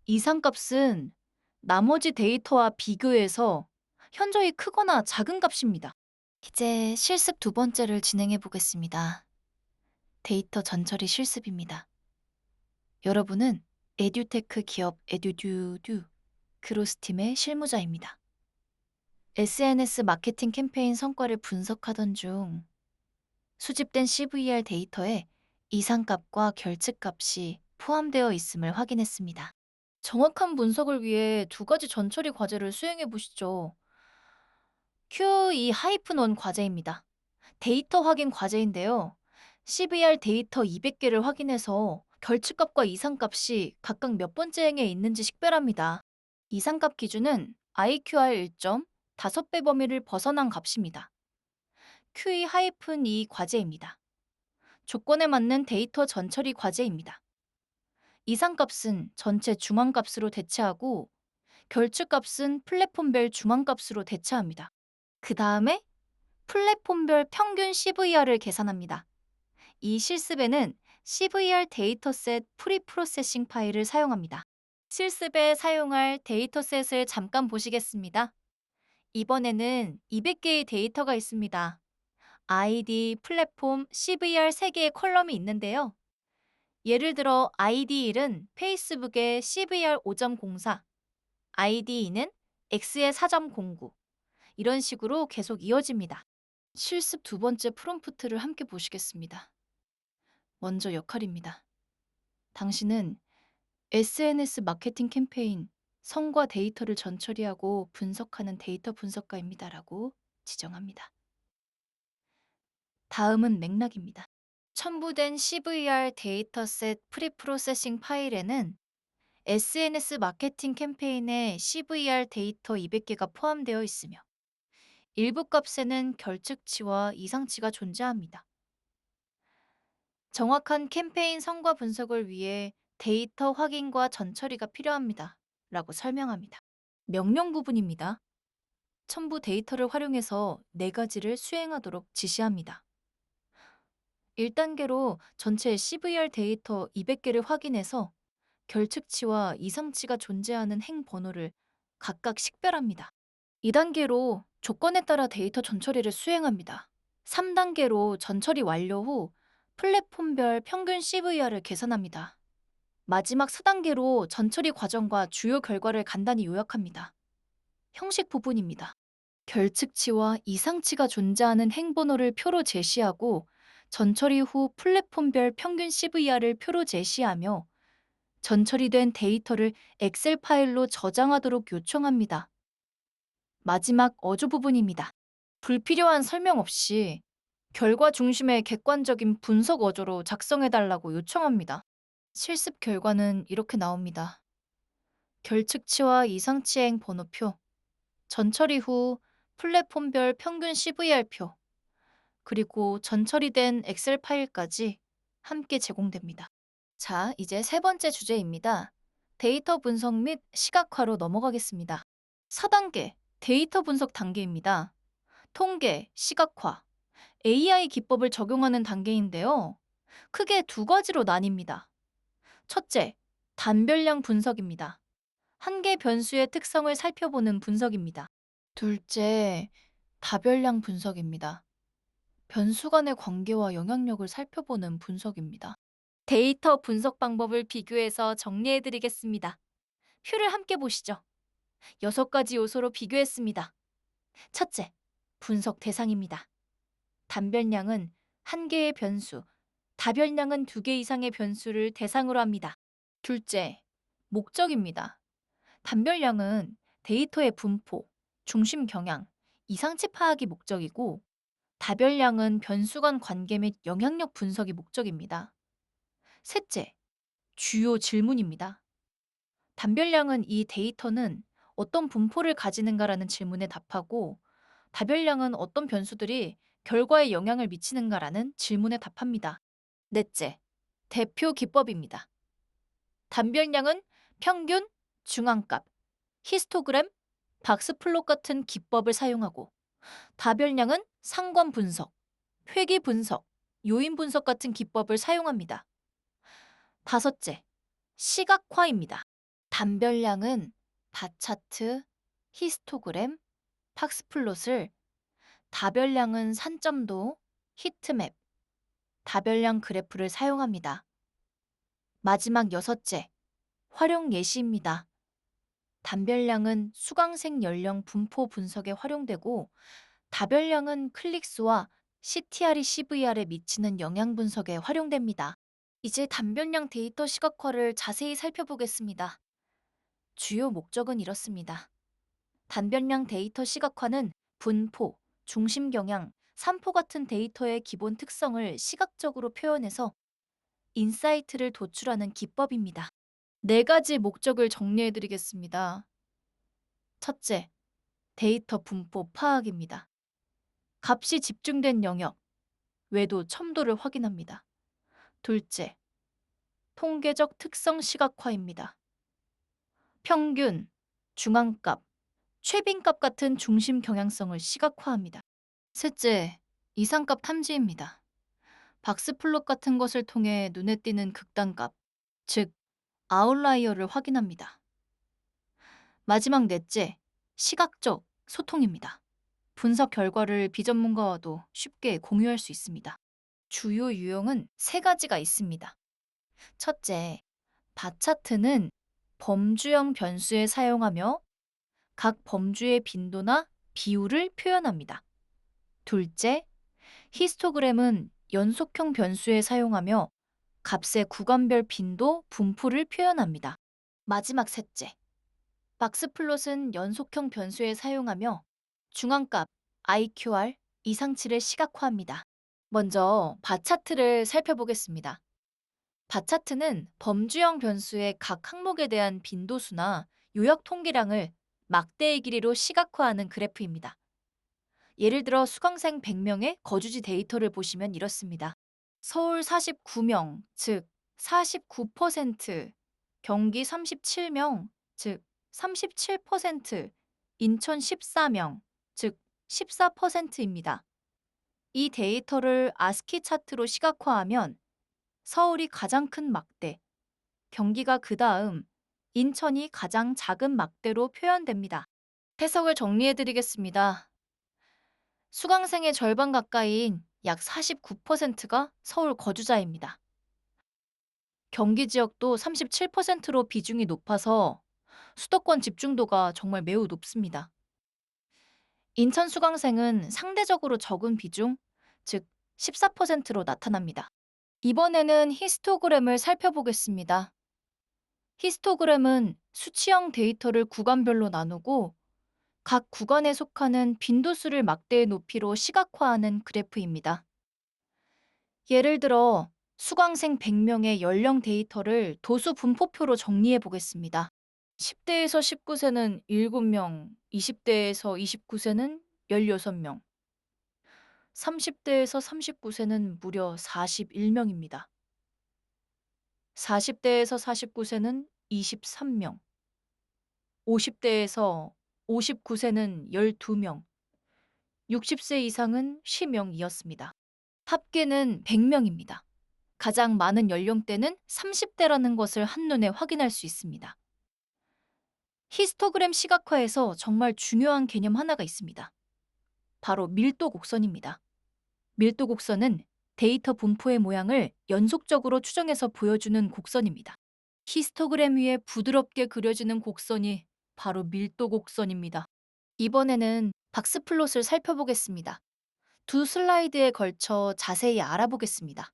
이상값은 나머지 데이터와 비교해서 현저히 크거나 작은 값입니다. 이제 실습 두 번째를 진행해 보겠습니다. 데이터 전처리 실습입니다. 여러분은 에듀테크 기업 에듀듀듀 그로스팀의 실무자입니다. SNS 마케팅 캠페인 성과를 분석하던 중 수집된 CVR 데이터에 이상값과 결측값이 포함되어 있음을 확인했습니다. 정확한 분석을 위해 두 가지 전처리 과제를 수행해 보시죠. QE-1 과제입니다. 데이터 확인 과제인데요. CVR 데이터 200개를 확인해서 결측값과 이상값이 각각 몇 번째 행에 있는지 식별합니다. 이상값 기준은 IQR 1점 5배 범위를 벗어난 값입니다. QE-2 과제입니다. 조건에 맞는 데이터 전처리 과제입니다. 이상값은 전체 중앙값으로 대체하고 결측값은 플랫폼별 중앙값으로 대체합니다. 그 다음에 플랫폼별 평균 CVR을 계산합니다. 이 실습에는 CVR 데이터셋 프리프로세싱 파일을 사용합니다. 실습에 사용할 데이터셋을 잠깐 보시겠습니다. 이번에는 200개의 데이터가 있습니다. ID, 플랫폼, CVR 3개의 컬럼이 있는데요. 예를 들어 ID1은 페이스북의 CVR 5.04, ID2는 X의 4.09 이런 식으로 계속 이어집니다. 실습 두 번째 프롬프트를 함께 보시겠습니다. 먼저 역할입니다. 당신은 SNS 마케팅 캠페인 성과 데이터를 전처리하고 분석하는 데이터 분석가입니다라고 지정합니다. 다음은 맥락입니다. 첨부된 CVR 데이터셋 프리프로세싱 파일에는 SNS 마케팅 캠페인의 CVR 데이터 200개가 포함되어 있으며 일부 값에는 결측치와 이상치가 존재합니다. 정확한 캠페인 성과 분석을 위해 데이터 확인과 전처리가 필요합니다. 라고 설명합니다. 명령 부분입니다. 첨부 데이터를 활용해서 4가지를 수행하도록 지시합니다. 1단계로 전체 CVR 데이터 200개를 확인해서 결측치와 이상치가 존재하는 행 번호를 각각 식별합니다. 2단계로 조건에 따라 데이터 전처리를 수행합니다. 3단계로 전처리 완료 후 플랫폼별 평균 CVR을 계산합니다. 마지막 4단계로 전처리 과정과 주요 결과를 간단히 요약합니다. 형식 부분입니다. 결측치와 이상치가 존재하는 행번호를 표로 제시하고 전처리 후 플랫폼별 평균 CVR을 표로 제시하며 전처리된 데이터를 엑셀 파일로 저장하도록 요청합니다. 마지막 어조 부분입니다. 불필요한 설명 없이 결과 중심의 객관적인 분석 어조로 작성해달라고 요청합니다. 실습 결과는 이렇게 나옵니다. 결측치와 이상치행 번호표, 전처리 후 플랫폼별 평균 CVR표, 그리고 전처리된 엑셀 파일까지 함께 제공됩니다. 자, 이제 세 번째 주제입니다. 데이터 분석 및 시각화로 넘어가겠습니다. 4단계 데이터 분석 단계입니다. 통계, 시각화, AI 기법을 적용하는 단계인데요. 크게 두 가지로 나뉩니다. 첫째, 단별량 분석입니다. 한 개 변수의 특성을 살펴보는 분석입니다. 둘째, 다별량 분석입니다. 변수 간의 관계와 영향력을 살펴보는 분석입니다. 데이터 분석 방법을 비교해서 정리해 드리겠습니다. 표를 함께 보시죠. 6가지 요소로 비교했습니다. 첫째, 분석 대상입니다. 단별량은 한 개의 변수, 다별량은 2개 이상의 변수를 대상으로 합니다. 둘째, 목적입니다. 단별량은 데이터의 분포, 중심 경향, 이상치 파악이 목적이고, 다별량은 변수 간 관계 및 영향력 분석이 목적입니다. 셋째, 주요 질문입니다. 단별량은 이 데이터는 어떤 분포를 가지는가라는 질문에 답하고, 다별량은 어떤 변수들이 결과에 영향을 미치는가라는 질문에 답합니다. 넷째, 대표 기법입니다. 단별량은 평균, 중앙값, 히스토그램, 박스플롯 같은 기법을 사용하고, 다별량은 상관 분석, 회귀 분석, 요인 분석 같은 기법을 사용합니다. 다섯째, 시각화입니다. 단별량은 바차트, 히스토그램, 박스플롯을, 다별량은 산점도, 히트맵, 다별량 그래프를 사용합니다. 마지막 여섯째, 활용 예시입니다. 단별량은 수강생 연령 분포 분석에 활용되고, 다별량은 클릭수와 CTR이 CVR에 미치는 영향 분석에 활용됩니다. 이제 단별량 데이터 시각화를 자세히 살펴보겠습니다. 주요 목적은 이렇습니다. 단별량 데이터 시각화는 분포, 중심 경향, 산포 같은 데이터의 기본 특성을 시각적으로 표현해서 인사이트를 도출하는 기법입니다. 4가지 목적을 정리해 드리겠습니다. 첫째, 데이터 분포 파악입니다. 값이 집중된 영역, 외도 첨도를 확인합니다. 둘째, 통계적 특성 시각화입니다. 평균, 중앙값, 최빈값 같은 중심 경향성을 시각화합니다. 셋째, 이상값 탐지입니다. 박스플롯 같은 것을 통해 눈에 띄는 극단값, 즉 아웃라이어를 확인합니다. 마지막 넷째, 시각적 소통입니다. 분석 결과를 비전문가와도 쉽게 공유할 수 있습니다. 주요 유형은 3가지가 있습니다. 첫째, 바차트는 범주형 변수에 사용하며 각 범주의 빈도나 비율을 표현합니다. 둘째, 히스토그램은 연속형 변수에 사용하며 값의 구간별 빈도, 분포를 표현합니다. 마지막 셋째, 박스플롯은 연속형 변수에 사용하며 중앙값, IQR, 이상치를 시각화합니다. 먼저 바차트를 살펴보겠습니다. 바차트는 범주형 변수의 각 항목에 대한 빈도수나 요약 통계량을 막대의 길이로 시각화하는 그래프입니다. 예를 들어 수강생 100명의 거주지 데이터를 보시면 이렇습니다. 서울 49명, 즉 49%, 경기 37명, 즉 37%, 인천 14명, 즉 14%입니다. 이 데이터를 아스키 차트로 시각화하면 서울이 가장 큰 막대, 경기가 그 다음, 인천이 가장 작은 막대로 표현됩니다. 해석을 정리해드리겠습니다. 수강생의 절반 가까이인 약 49%가 서울 거주자입니다. 경기 지역도 37%로 비중이 높아서 수도권 집중도가 정말 매우 높습니다. 인천 수강생은 상대적으로 적은 비중, 즉 14%로 나타납니다. 이번에는 히스토그램을 살펴보겠습니다. 히스토그램은 수치형 데이터를 구간별로 나누고 각 구간에 속하는 빈도수를 막대의 높이로 시각화하는 그래프입니다. 예를 들어 수강생 100명의 연령 데이터를 도수 분포표로 정리해 보겠습니다. 10대에서 19세는 7명, 20대에서 29세는 16명, 30대에서 39세는 무려 41명입니다. 40대에서 49세는 23명, 50대에서 59세는 12명, 60세 이상은 10명이었습니다. 합계는 100명입니다. 가장 많은 연령대는 30대라는 것을 한눈에 확인할 수 있습니다. 히스토그램 시각화에서 정말 중요한 개념 하나가 있습니다. 바로 밀도 곡선입니다. 밀도 곡선은 데이터 분포의 모양을 연속적으로 추정해서 보여주는 곡선입니다. 히스토그램 위에 부드럽게 그려지는 곡선이 바로 밀도 곡선입니다. 이번에는 박스플롯을 살펴보겠습니다. 두 슬라이드에 걸쳐 자세히 알아보겠습니다.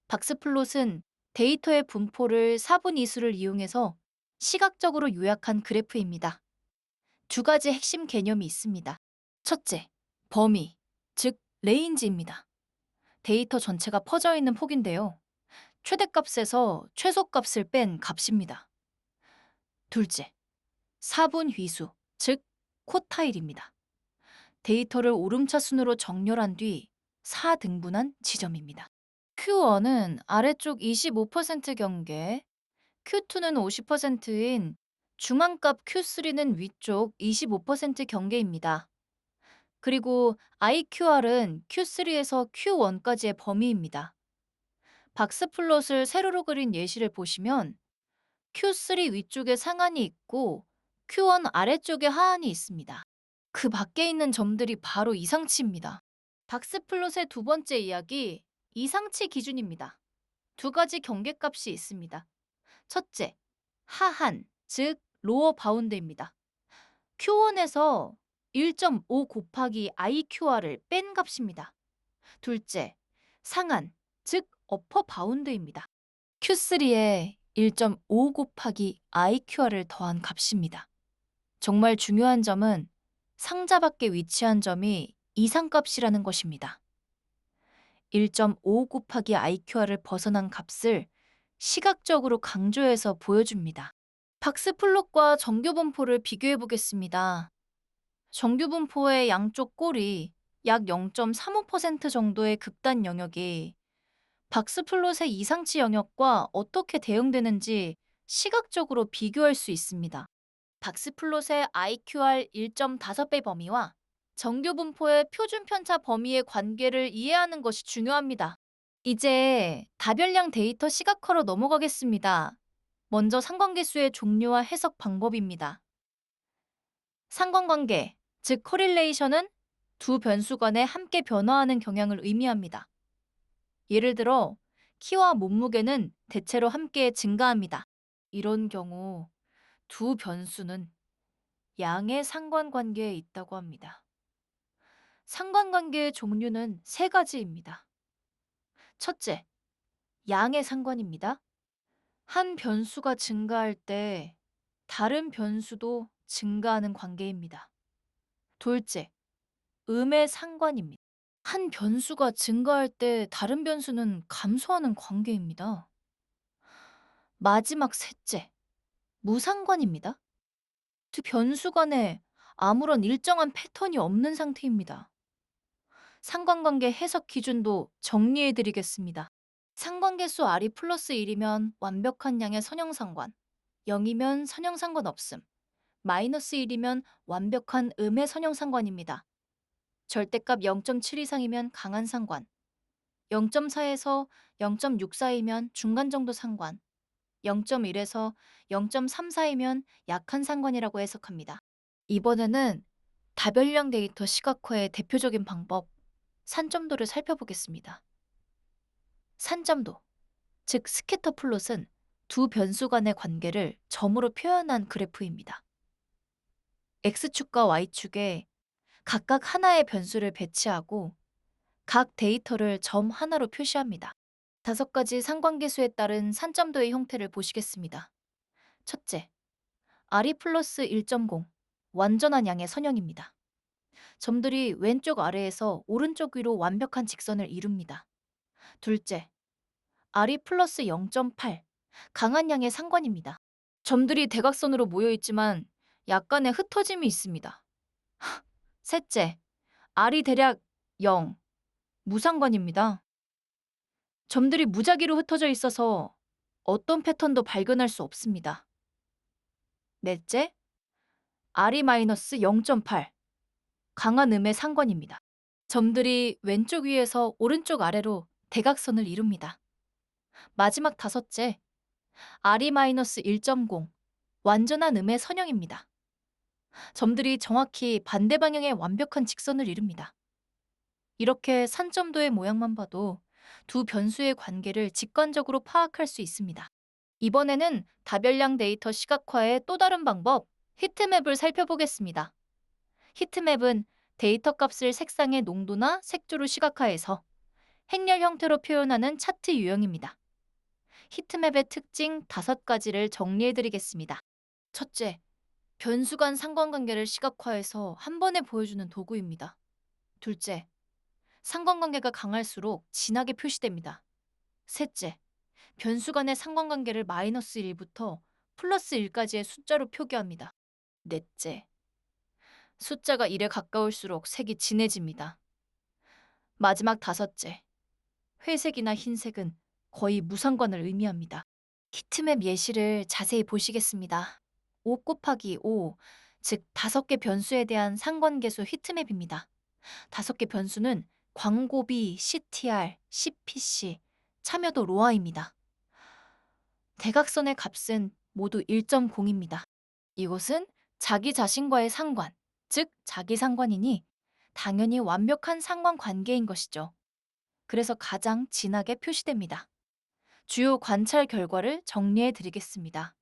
박스플롯은 데이터의 분포를 4분 이수를 이용해서 시각적으로 요약한 그래프입니다. 두 가지 핵심 개념이 있습니다. 첫째, 범위, 즉 레인지입니다. 데이터 전체가 퍼져 있는 폭인데요. 최대값에서 최소값을 뺀 값입니다. 둘째, 4분 휘수, 즉 쿼타일입니다. 데이터를 오름차순으로 정렬한 뒤 4등분한 지점입니다. Q1은 아래쪽 25% 경계, Q2는 50%인 중앙값 Q3는 위쪽 25% 경계입니다. 그리고 IQR은 Q3에서 Q1까지의 범위입니다. 박스플롯을 세로로 그린 예시를 보시면 Q3 위쪽에 상한이 있고 Q1 아래쪽에 하한이 있습니다. 그 밖에 있는 점들이 바로 이상치입니다. 박스플롯의 두 번째 이야기, 이상치 기준입니다. 두 가지 경계값이 있습니다. 첫째, 하한, 즉 로어 바운드입니다. Q1에서 1.5 곱하기 IQR을 뺀 값입니다. 둘째, 상한, 즉 어퍼 바운드입니다. Q3에 1.5 곱하기 IQR을 더한 값입니다. 정말 중요한 점은 상자 밖에 위치한 점이 이상값이라는 것입니다. 1.5 곱하기 IQR을 벗어난 값을 시각적으로 강조해서 보여줍니다. 박스플롯과 정규분포를 비교해 보겠습니다. 정규분포의 양쪽 꼴이 약 0.35% 정도의 극단 영역이 박스플롯의 이상치 영역과 어떻게 대응되는지 시각적으로 비교할 수 있습니다. 박스플롯의 IQR 1.5배 범위와 정규분포의 표준 편차 범위의 관계를 이해하는 것이 중요합니다. 이제 다별량 데이터 시각화로 넘어가겠습니다. 먼저 상관계수의 종류와 해석 방법입니다. 상관관계, 즉 코릴레이션은 두 변수 간에 함께 변화하는 경향을 의미합니다. 예를 들어 키와 몸무게는 대체로 함께 증가합니다. 이런 경우 두 변수는 양의 상관관계에 있다고 합니다. 상관관계의 종류는 세 가지입니다. 첫째, 양의 상관입니다. 한 변수가 증가할 때 다른 변수도 증가하는 관계입니다. 둘째, 음의 상관입니다. 한 변수가 증가할 때 다른 변수는 감소하는 관계입니다. 마지막 셋째, 무상관입니다. 두 변수 간에 아무런 일정한 패턴이 없는 상태입니다. 상관관계 해석 기준도 정리해드리겠습니다. 상관계수 R이 플러스 1이면 완벽한 양의 선형상관, 0이면 선형상관 없음, 마이너스 1이면 완벽한 음의 선형상관입니다. 절대값 0.7 이상이면 강한 상관, 0.4에서 0.64이면 중간 정도 상관, 0.1에서 0.34이면 약한 상관이라고 해석합니다. 이번에는 다별량 데이터 시각화의 대표적인 방법, 산점도를 살펴보겠습니다. 산점도, 즉 스캐터 플롯은 두 변수 간의 관계를 점으로 표현한 그래프입니다. X축과 Y축에 각각 하나의 변수를 배치하고 각 데이터를 점 하나로 표시합니다. 다섯 가지 상관계수에 따른 산점도의 형태를 보시겠습니다. 첫째, R이 플러스 1.0, 완전한 양의 선형입니다. 점들이 왼쪽 아래에서 오른쪽 위로 완벽한 직선을 이룹니다. 둘째, R이 플러스 0.8, 강한 양의 상관입니다. 점들이 대각선으로 모여 있지만 약간의 흩어짐이 있습니다. 셋째, R이 대략 0, 무상관입니다. 점들이 무작위로 흩어져 있어서 어떤 패턴도 발견할 수 없습니다. 넷째, R이 마이너스 0.8, 강한 음의 상관입니다. 점들이 왼쪽 위에서 오른쪽 아래로 대각선을 이룹니다. 마지막 다섯째, RE-1.0. 완전한 음의 선형입니다. 점들이 정확히 반대 방향의 완벽한 직선을 이룹니다. 이렇게 산점도의 모양만 봐도 두 변수의 관계를 직관적으로 파악할 수 있습니다. 이번에는 다별량 데이터 시각화의 또 다른 방법, 히트맵을 살펴보겠습니다. 히트맵은 데이터 값을 색상의 농도나 색조로 시각화해서 행렬 형태로 표현하는 차트 유형입니다. 히트맵의 특징 5가지를 정리해드리겠습니다. 첫째, 변수 간 상관관계를 시각화해서 한 번에 보여주는 도구입니다. 둘째, 상관관계가 강할수록 진하게 표시됩니다. 셋째, 변수 간의 상관관계를 마이너스 1부터 플러스 1까지의 숫자로 표기합니다. 넷째, 숫자가 1에 가까울수록 색이 진해집니다. 마지막 다섯째, 회색이나 흰색은 거의 무상관을 의미합니다. 히트맵 예시를 자세히 보시겠습니다. 5 곱하기 5, 즉 5개 변수에 대한 상관계수 히트맵입니다. 5개 변수는 광고비, CTR, CPC, 참여도 로아입니다. 대각선의 값은 모두 1.0입니다. 이것은 자기 자신과의 상관, 즉 자기 상관이니 당연히 완벽한 상관관계인 것이죠. 그래서 가장 진하게 표시됩니다. 주요 관찰 결과를 정리해 드리겠습니다.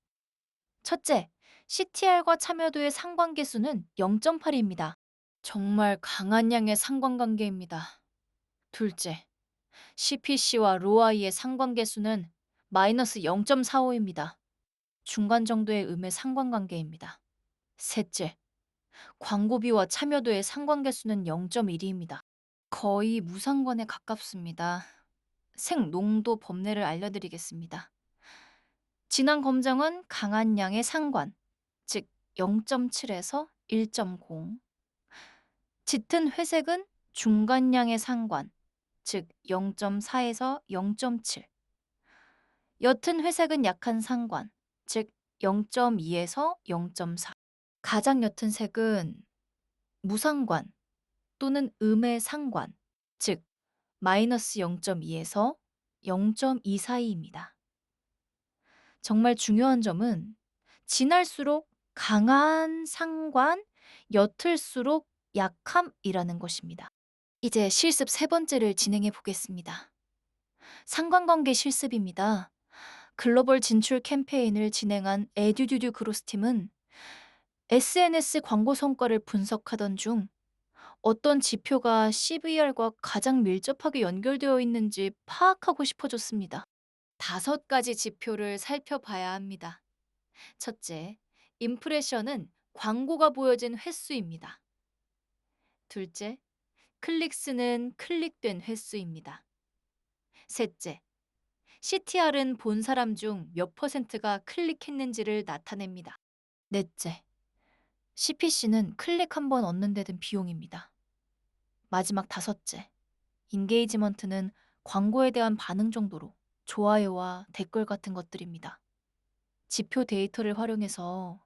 첫째, CTR과 참여도의 상관계수는 0.8입니다. 정말 강한 양의 상관관계입니다. 둘째, CPC와 로아이의 상관계수는 마이너스 0.45입니다. 중간 정도의 음의 상관관계입니다. 셋째, 광고비와 참여도의 상관계수는 0.1입니다. 거의 무상관에 가깝습니다. 색 농도 범례를 알려드리겠습니다. 진한 검정은 강한 양의 상관, 즉 0.7에서 1.0. 짙은 회색은 중간 양의 상관, 즉 0.4에서 0.7. 옅은 회색은 약한 상관, 즉 0.2에서 0.4. 가장 옅은 색은 무상관 또는 음의 상관, 즉 마이너스 0.2에서 0.2 사이입니다. 정말 중요한 점은 진할수록 강한 상관, 옅을수록 약함이라는 것입니다. 이제 실습 세 번째를 진행해 보겠습니다. 상관관계 실습입니다. 글로벌 진출 캠페인을 진행한 에듀듀듀 그로스팀은 SNS 광고 성과를 분석하던 중 어떤 지표가 CVR과 가장 밀접하게 연결되어 있는지 파악하고 싶어졌습니다. 5가지 지표를 살펴봐야 합니다. 첫째, 임프레션은 광고가 보여진 횟수입니다. 둘째, 클릭수는 클릭된 횟수입니다. 셋째, CTR은 본 사람 중 몇 퍼센트가 클릭했는지를 나타냅니다. 넷째, CPC는 클릭 한 번 얻는 데 든 비용입니다. 마지막 다섯째, 인게이지먼트는 광고에 대한 반응 정도로 좋아요와 댓글 같은 것들입니다. 지표 데이터를 활용해서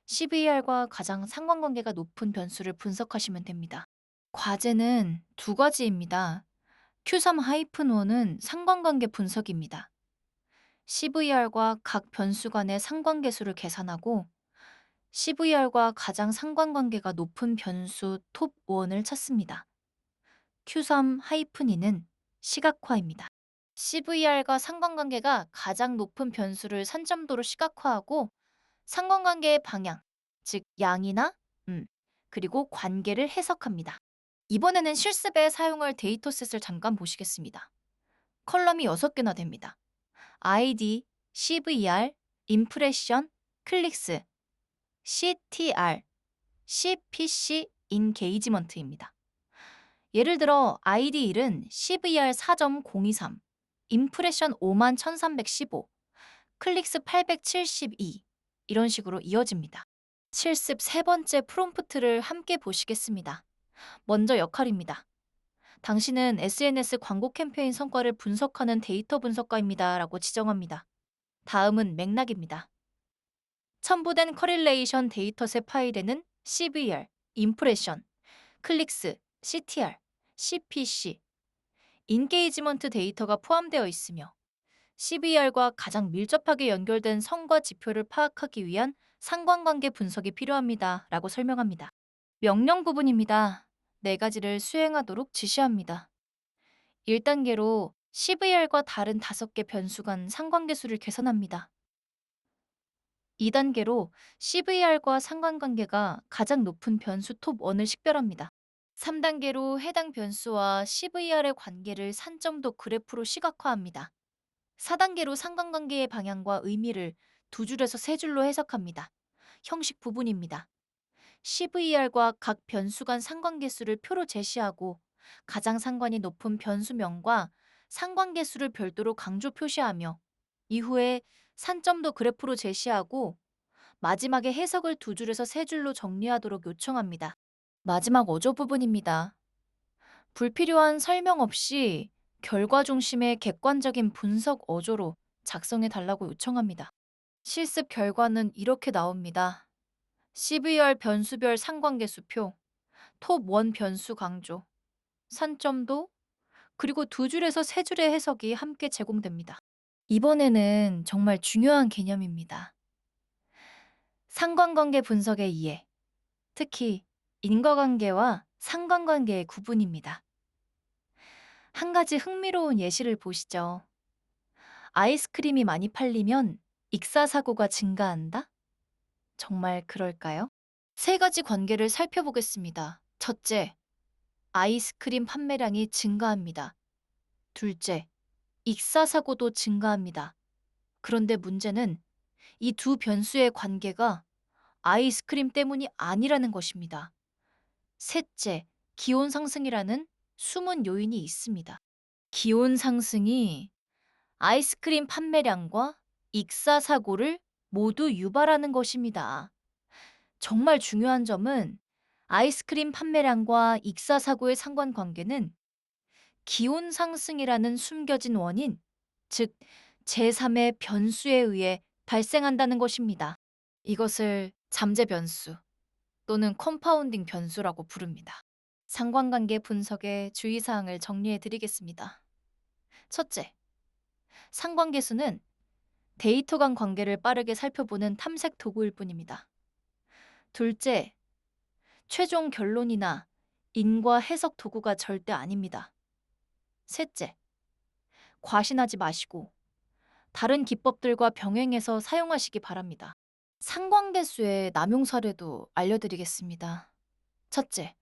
CVR과 가장 상관관계가 높은 변수를 분석하시면 됩니다. 과제는 2가지입니다. Q3-1은 상관관계 분석입니다. CVR과 각 변수 간의 상관계수를 계산하고 CVR과 가장 상관관계가 높은 변수 톱 1을 찾습니다. Q3-2는 시각화입니다. CVR과 상관관계가 가장 높은 변수를 산점도로 시각화하고 상관관계의 방향, 즉 양이나 그리고 관계를 해석합니다. 이번에는 실습에 사용할 데이터셋을 잠깐 보시겠습니다. 컬럼이 6개나 됩니다. ID, CVR, 임프레션, 클릭스, CTR, CPC, 인게이지먼트입니다. 예를 들어 ID 1은 CVR 4.023, 임프레션 51,315, 클릭스 872 이런 식으로 이어집니다. 실습 세 번째 프롬프트를 함께 보시겠습니다. 먼저 역할입니다. 당신은 SNS 광고 캠페인 성과를 분석하는 데이터 분석가입니다. 라고 지정합니다. 다음은 맥락입니다. 첨부된 커릴레이션 데이터셋 파일에는 CVR, 임프레션, 클릭스, CTR, CPC, 인게이지먼트 데이터가 포함되어 있으며 CVR과 가장 밀접하게 연결된 성과 지표를 파악하기 위한 상관관계 분석이 필요합니다. 라고 설명합니다. 명령 부분입니다. 네 가지를 수행하도록 지시합니다. 1단계로 CVR과 다른 5개 변수 간 상관계수를 계산합니다. 2단계로 CVR과 상관관계가 가장 높은 변수 톱 1을 식별합니다. 3단계로 해당 변수와 CVR의 관계를 산점도 그래프로 시각화합니다. 4단계로 상관관계의 방향과 의미를 두 줄에서 세 줄로 해석합니다. 형식 부분입니다. CVR과 각 변수 간 상관계수를 표로 제시하고 가장 상관이 높은 변수명과 상관계수를 별도로 강조 표시하며 이후에 산점도 그래프로 제시하고 마지막에 해석을 두 줄에서 세 줄로 정리하도록 요청합니다. 마지막 어조 부분입니다. 불필요한 설명 없이 결과 중심의 객관적인 분석 어조로 작성해 달라고 요청합니다. 실습 결과는 이렇게 나옵니다. CVR 변수별 상관계수표, 톱1 변수 강조, 산점도, 그리고 두 줄에서 세 줄의 해석이 함께 제공됩니다. 이번에는 정말 중요한 개념입니다. 상관관계 분석의 이해, 특히 인과관계와 상관관계의 구분입니다. 한 가지 흥미로운 예시를 보시죠. 아이스크림이 많이 팔리면 익사사고가 증가한다? 정말 그럴까요? 세 가지 관계를 살펴보겠습니다. 첫째, 아이스크림 판매량이 증가합니다. 둘째, 익사사고도 증가합니다. 그런데 문제는 이 두 변수의 관계가 아이스크림 때문이 아니라는 것입니다. 셋째, 기온 상승이라는 숨은 요인이 있습니다. 기온 상승이 아이스크림 판매량과 익사 사고를 모두 유발하는 것입니다. 정말 중요한 점은 아이스크림 판매량과 익사 사고의 상관관계는 기온 상승이라는 숨겨진 원인, 즉 제3의 변수에 의해 발생한다는 것입니다. 이것을 잠재 변수 또는 컴파운딩 변수라고 부릅니다. 상관관계 분석의 주의사항을 정리해 드리겠습니다. 첫째, 상관계수는 데이터 간 관계를 빠르게 살펴보는 탐색 도구일 뿐입니다. 둘째, 최종 결론이나 인과 해석 도구가 절대 아닙니다. 셋째, 과신하지 마시고 다른 기법들과 병행해서 사용하시기 바랍니다. 상관계수의 남용 사례도 알려드리겠습니다. 첫째,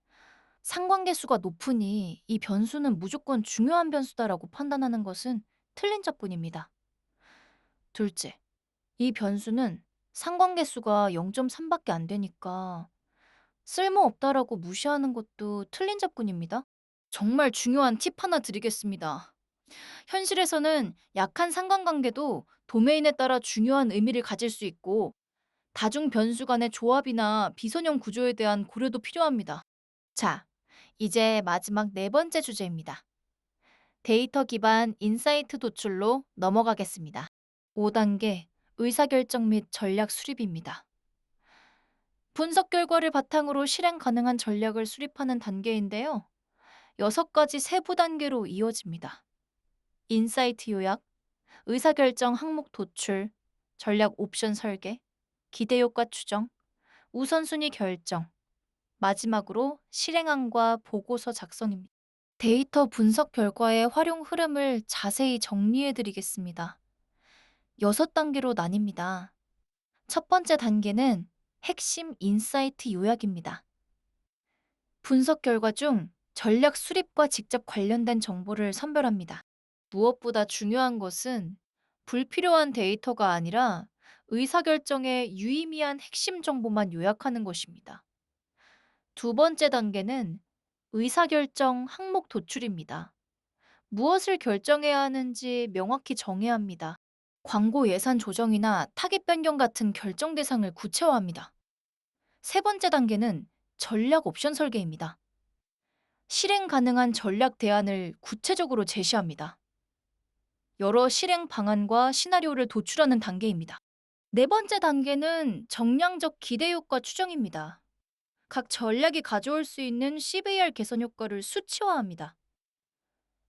상관계수가 높으니 이 변수는 무조건 중요한 변수다라고 판단하는 것은 틀린 접근입니다. 둘째, 이 변수는 상관계수가 0.3밖에 안 되니까 쓸모없다라고 무시하는 것도 틀린 접근입니다. 정말 중요한 팁 하나 드리겠습니다. 현실에서는 약한 상관관계도 도메인에 따라 중요한 의미를 가질 수 있고 다중 변수 간의 조합이나 비선형 구조에 대한 고려도 필요합니다. 자, 이제 마지막 네 번째 주제입니다. 데이터 기반 인사이트 도출로 넘어가겠습니다. 5단계 의사결정 및 전략 수립입니다. 분석 결과를 바탕으로 실행 가능한 전략을 수립하는 단계인데요. 6가지 세부 단계로 이어집니다. 인사이트 요약, 의사결정 항목 도출, 전략 옵션 설계, 기대효과 추정, 우선순위 결정, 마지막으로 실행안과 보고서 작성입니다. 데이터 분석 결과의 활용 흐름을 자세히 정리해 드리겠습니다. 6단계로 나뉩니다. 첫 번째 단계는 핵심 인사이트 요약입니다. 분석 결과 중 전략 수립과 직접 관련된 정보를 선별합니다. 무엇보다 중요한 것은 불필요한 데이터가 아니라 의사결정에 유의미한 핵심 정보만 요약하는 것입니다. 두 번째 단계는 의사결정 항목 도출입니다. 무엇을 결정해야 하는지 명확히 정해야 합니다. 광고 예산 조정이나 타깃 변경 같은 결정 대상을 구체화합니다. 세 번째 단계는 전략 옵션 설계입니다. 실행 가능한 전략 대안을 구체적으로 제시합니다. 여러 실행 방안과 시나리오를 도출하는 단계입니다. 네 번째 단계는 정량적 기대 효과 추정입니다. 각 전략이 가져올 수 있는 CVR 개선 효과를 수치화합니다.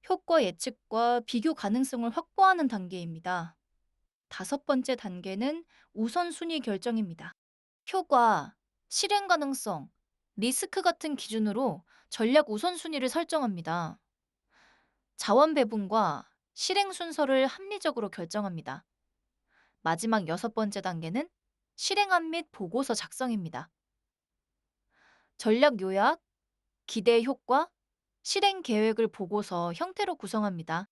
효과 예측과 비교 가능성을 확보하는 단계입니다. 다섯 번째 단계는 우선순위 결정입니다. 효과, 실행 가능성, 리스크 같은 기준으로 전략 우선순위를 설정합니다. 자원 배분과 실행 순서를 합리적으로 결정합니다. 마지막 여섯 번째 단계는 실행안 및 보고서 작성입니다. 전략 요약, 기대 효과, 실행 계획을 보고서 형태로 구성합니다.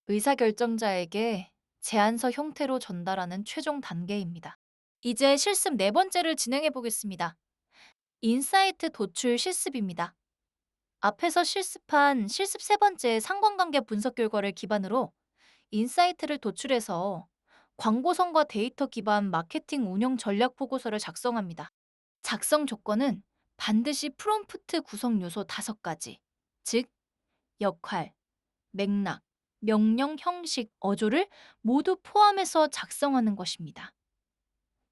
의사결정자에게 제안서 형태로 전달하는 최종 단계입니다. 이제 실습 네 번째를 진행해 보겠습니다. 인사이트 도출 실습입니다. 앞에서 실습한 실습 세 번째 상관관계 분석 결과를 기반으로 인사이트를 도출해서 광고성과 데이터 기반 마케팅 운영 전략 보고서를 작성합니다. 작성 조건은 반드시 프롬프트 구성 요소 5가지, 즉 역할, 맥락, 명령, 형식, 어조를 모두 포함해서 작성하는 것입니다.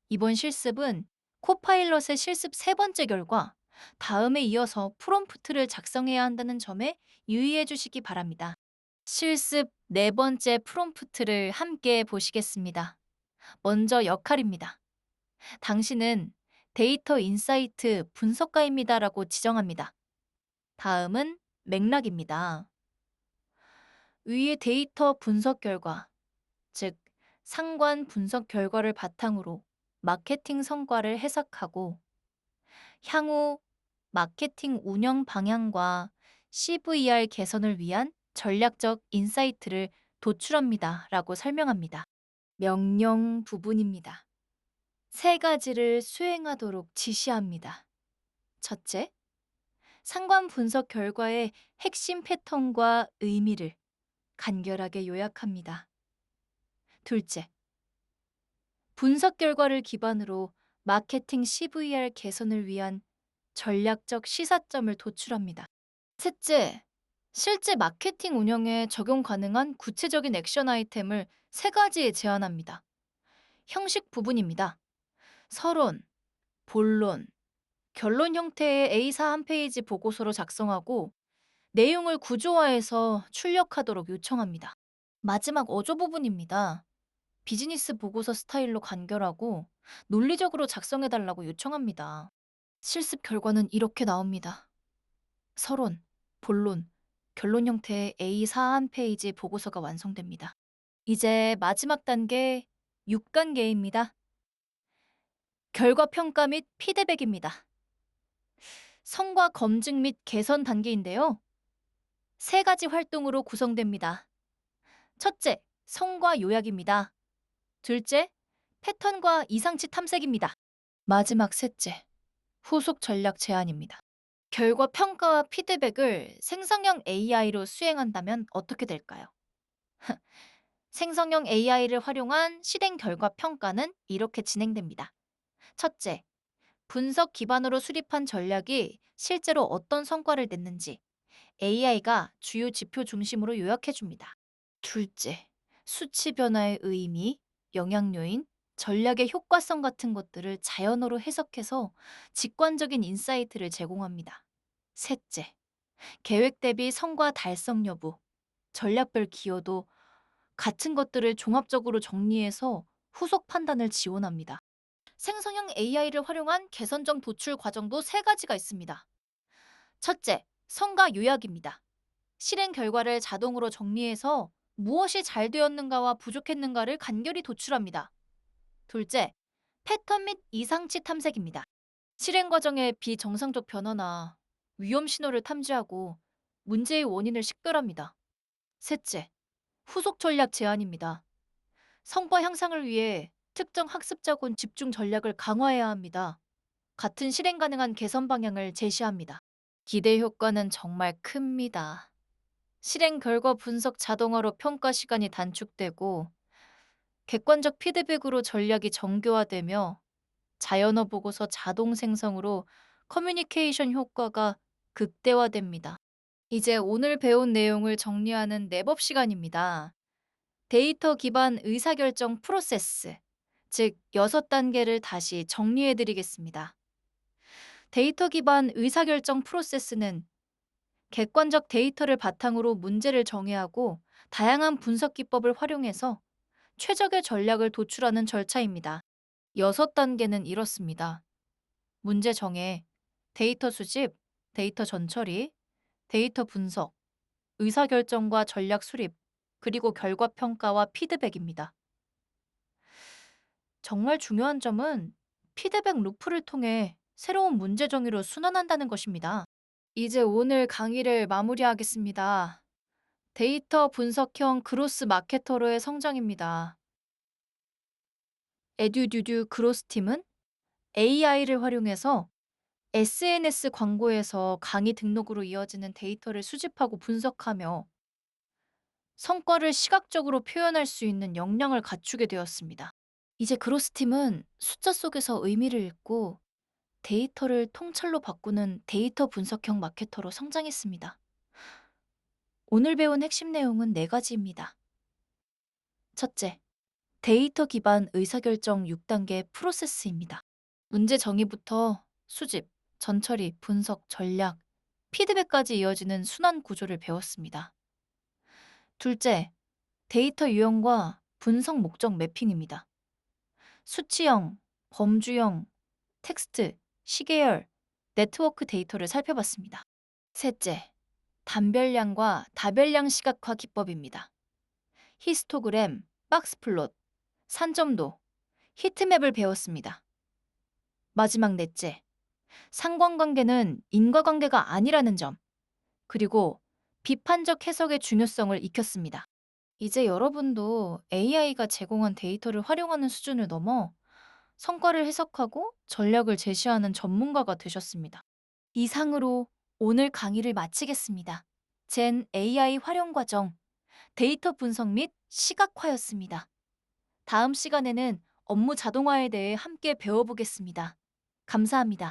이번 실습은 코파일럿의 실습 세 번째 결과, 다음에 이어서 프롬프트를 작성해야 한다는 점에 유의해 주시기 바랍니다. 실습 네 번째 프롬프트를 함께 보시겠습니다. 먼저 역할입니다. 당신은 데이터 인사이트 분석가입니다라고 지정합니다. 다음은 맥락입니다. 위의 데이터 분석 결과, 즉 상관 분석 결과를 바탕으로 마케팅 성과를 해석하고 향후 마케팅 운영 방향과 CVR 개선을 위한 전략적 인사이트를 도출합니다. 라고 설명합니다. 명령 부분입니다. 세 가지를 수행하도록 지시합니다. 첫째, 상관 분석 결과의 핵심 패턴과 의미를 간결하게 요약합니다. 둘째, 분석 결과를 기반으로 마케팅 CVR 개선을 위한 전략적 시사점을 도출합니다. 셋째, 실제 마케팅 운영에 적용 가능한 구체적인 액션 아이템을 세 가지에 제안합니다. 형식 부분입니다. 서론, 본론, 결론 형태의 A사 한 페이지 보고서로 작성하고 내용을 구조화해서 출력하도록 요청합니다. 마지막 어조 부분입니다. 비즈니스 보고서 스타일로 간결하고 논리적으로 작성해달라고 요청합니다. 실습 결과는 이렇게 나옵니다. 서론, 본론, 결론 형태의 A4 한 페이지 보고서가 완성됩니다. 이제 마지막 단계 6단계입니다. 결과 평가 및 피드백입니다. 성과 검증 및 개선 단계인데요. 세 가지 활동으로 구성됩니다. 첫째, 성과 요약입니다. 둘째, 패턴과 이상치 탐색입니다. 마지막 셋째, 후속 전략 제안입니다. 결과 평가와 피드백을 생성형 AI로 수행한다면 어떻게 될까요? 생성형 AI를 활용한 실행 결과 평가는 이렇게 진행됩니다. 첫째, 분석 기반으로 수립한 전략이 실제로 어떤 성과를 냈는지 AI가 주요 지표 중심으로 요약해 줍니다. 둘째, 수치 변화의 의미, 영향 요인, 전략의 효과성 같은 것들을 자연어로 해석해서 직관적인 인사이트를 제공합니다. 셋째, 계획 대비 성과 달성 여부, 전략별 기여도 같은 것들을 종합적으로 정리해서 후속 판단을 지원합니다. 생성형 AI를 활용한 개선점 도출 과정도 세 가지가 있습니다. 첫째, 성과 요약입니다. 실행 결과를 자동으로 정리해서 무엇이 잘 되었는가와 부족했는가를 간결히 도출합니다. 둘째, 패턴 및 이상치 탐색입니다. 실행 과정의 비정상적 변화나 위험 신호를 탐지하고 문제의 원인을 식별합니다. 셋째, 후속 전략 제안입니다. 성과 향상을 위해 특정 학습 자원 집중 전략을 강화해야 합니다. 같은 실행 가능한 개선 방향을 제시합니다. 기대 효과는 정말 큽니다. 실행 결과 분석 자동화로 평가 시간이 단축되고 객관적 피드백으로 전략이 정교화되며 자연어 보고서 자동 생성으로 커뮤니케이션 효과가 극대화됩니다. 이제 오늘 배운 내용을 정리하는 랩업 시간입니다. 데이터 기반 의사결정 프로세스, 즉 6단계를 다시 정리해 드리겠습니다. 데이터 기반 의사결정 프로세스는 객관적 데이터를 바탕으로 문제를 정의하고 다양한 분석 기법을 활용해서 최적의 전략을 도출하는 절차입니다. 6단계는 이렇습니다. 문제 정해, 데이터 수집, 데이터 전처리, 데이터 분석, 의사결정과 전략 수립, 그리고 결과 평가와 피드백입니다. 정말 중요한 점은 피드백 루프를 통해 새로운 문제 정의로 순환한다는 것입니다. 이제 오늘 강의를 마무리하겠습니다. 데이터 분석형 그로스 마케터로의 성장입니다. 에듀듀듀 그로스팀은 AI를 활용해서 SNS 광고에서 강의 등록으로 이어지는 데이터를 수집하고 분석하며 성과를 시각적으로 표현할 수 있는 역량을 갖추게 되었습니다. 이제 그로스팀은 숫자 속에서 의미를 읽고 데이터를 통찰로 바꾸는 데이터 분석형 마케터로 성장했습니다. 오늘 배운 핵심 내용은 4가지입니다. 첫째, 데이터 기반 의사결정 6단계 프로세스입니다. 문제 정의부터 수집, 전처리, 분석, 전략, 피드백까지 이어지는 순환 구조를 배웠습니다. 둘째, 데이터 유형과 분석 목적 매핑입니다. 수치형, 범주형, 텍스트, 시계열, 네트워크 데이터를 살펴봤습니다. 셋째, 단별량과 다별량 시각화 기법입니다. 히스토그램, 박스플롯, 산점도, 히트맵을 배웠습니다. 마지막 넷째, 상관관계는 인과관계가 아니라는 점, 그리고 비판적 해석의 중요성을 익혔습니다. 이제 여러분도 AI가 제공한 데이터를 활용하는 수준을 넘어 성과를 해석하고 전략을 제시하는 전문가가 되셨습니다. 이상으로 오늘 강의를 마치겠습니다. 젠 AI 활용 과정, 데이터 분석 및 시각화였습니다. 다음 시간에는 업무 자동화에 대해 함께 배워보겠습니다. 감사합니다.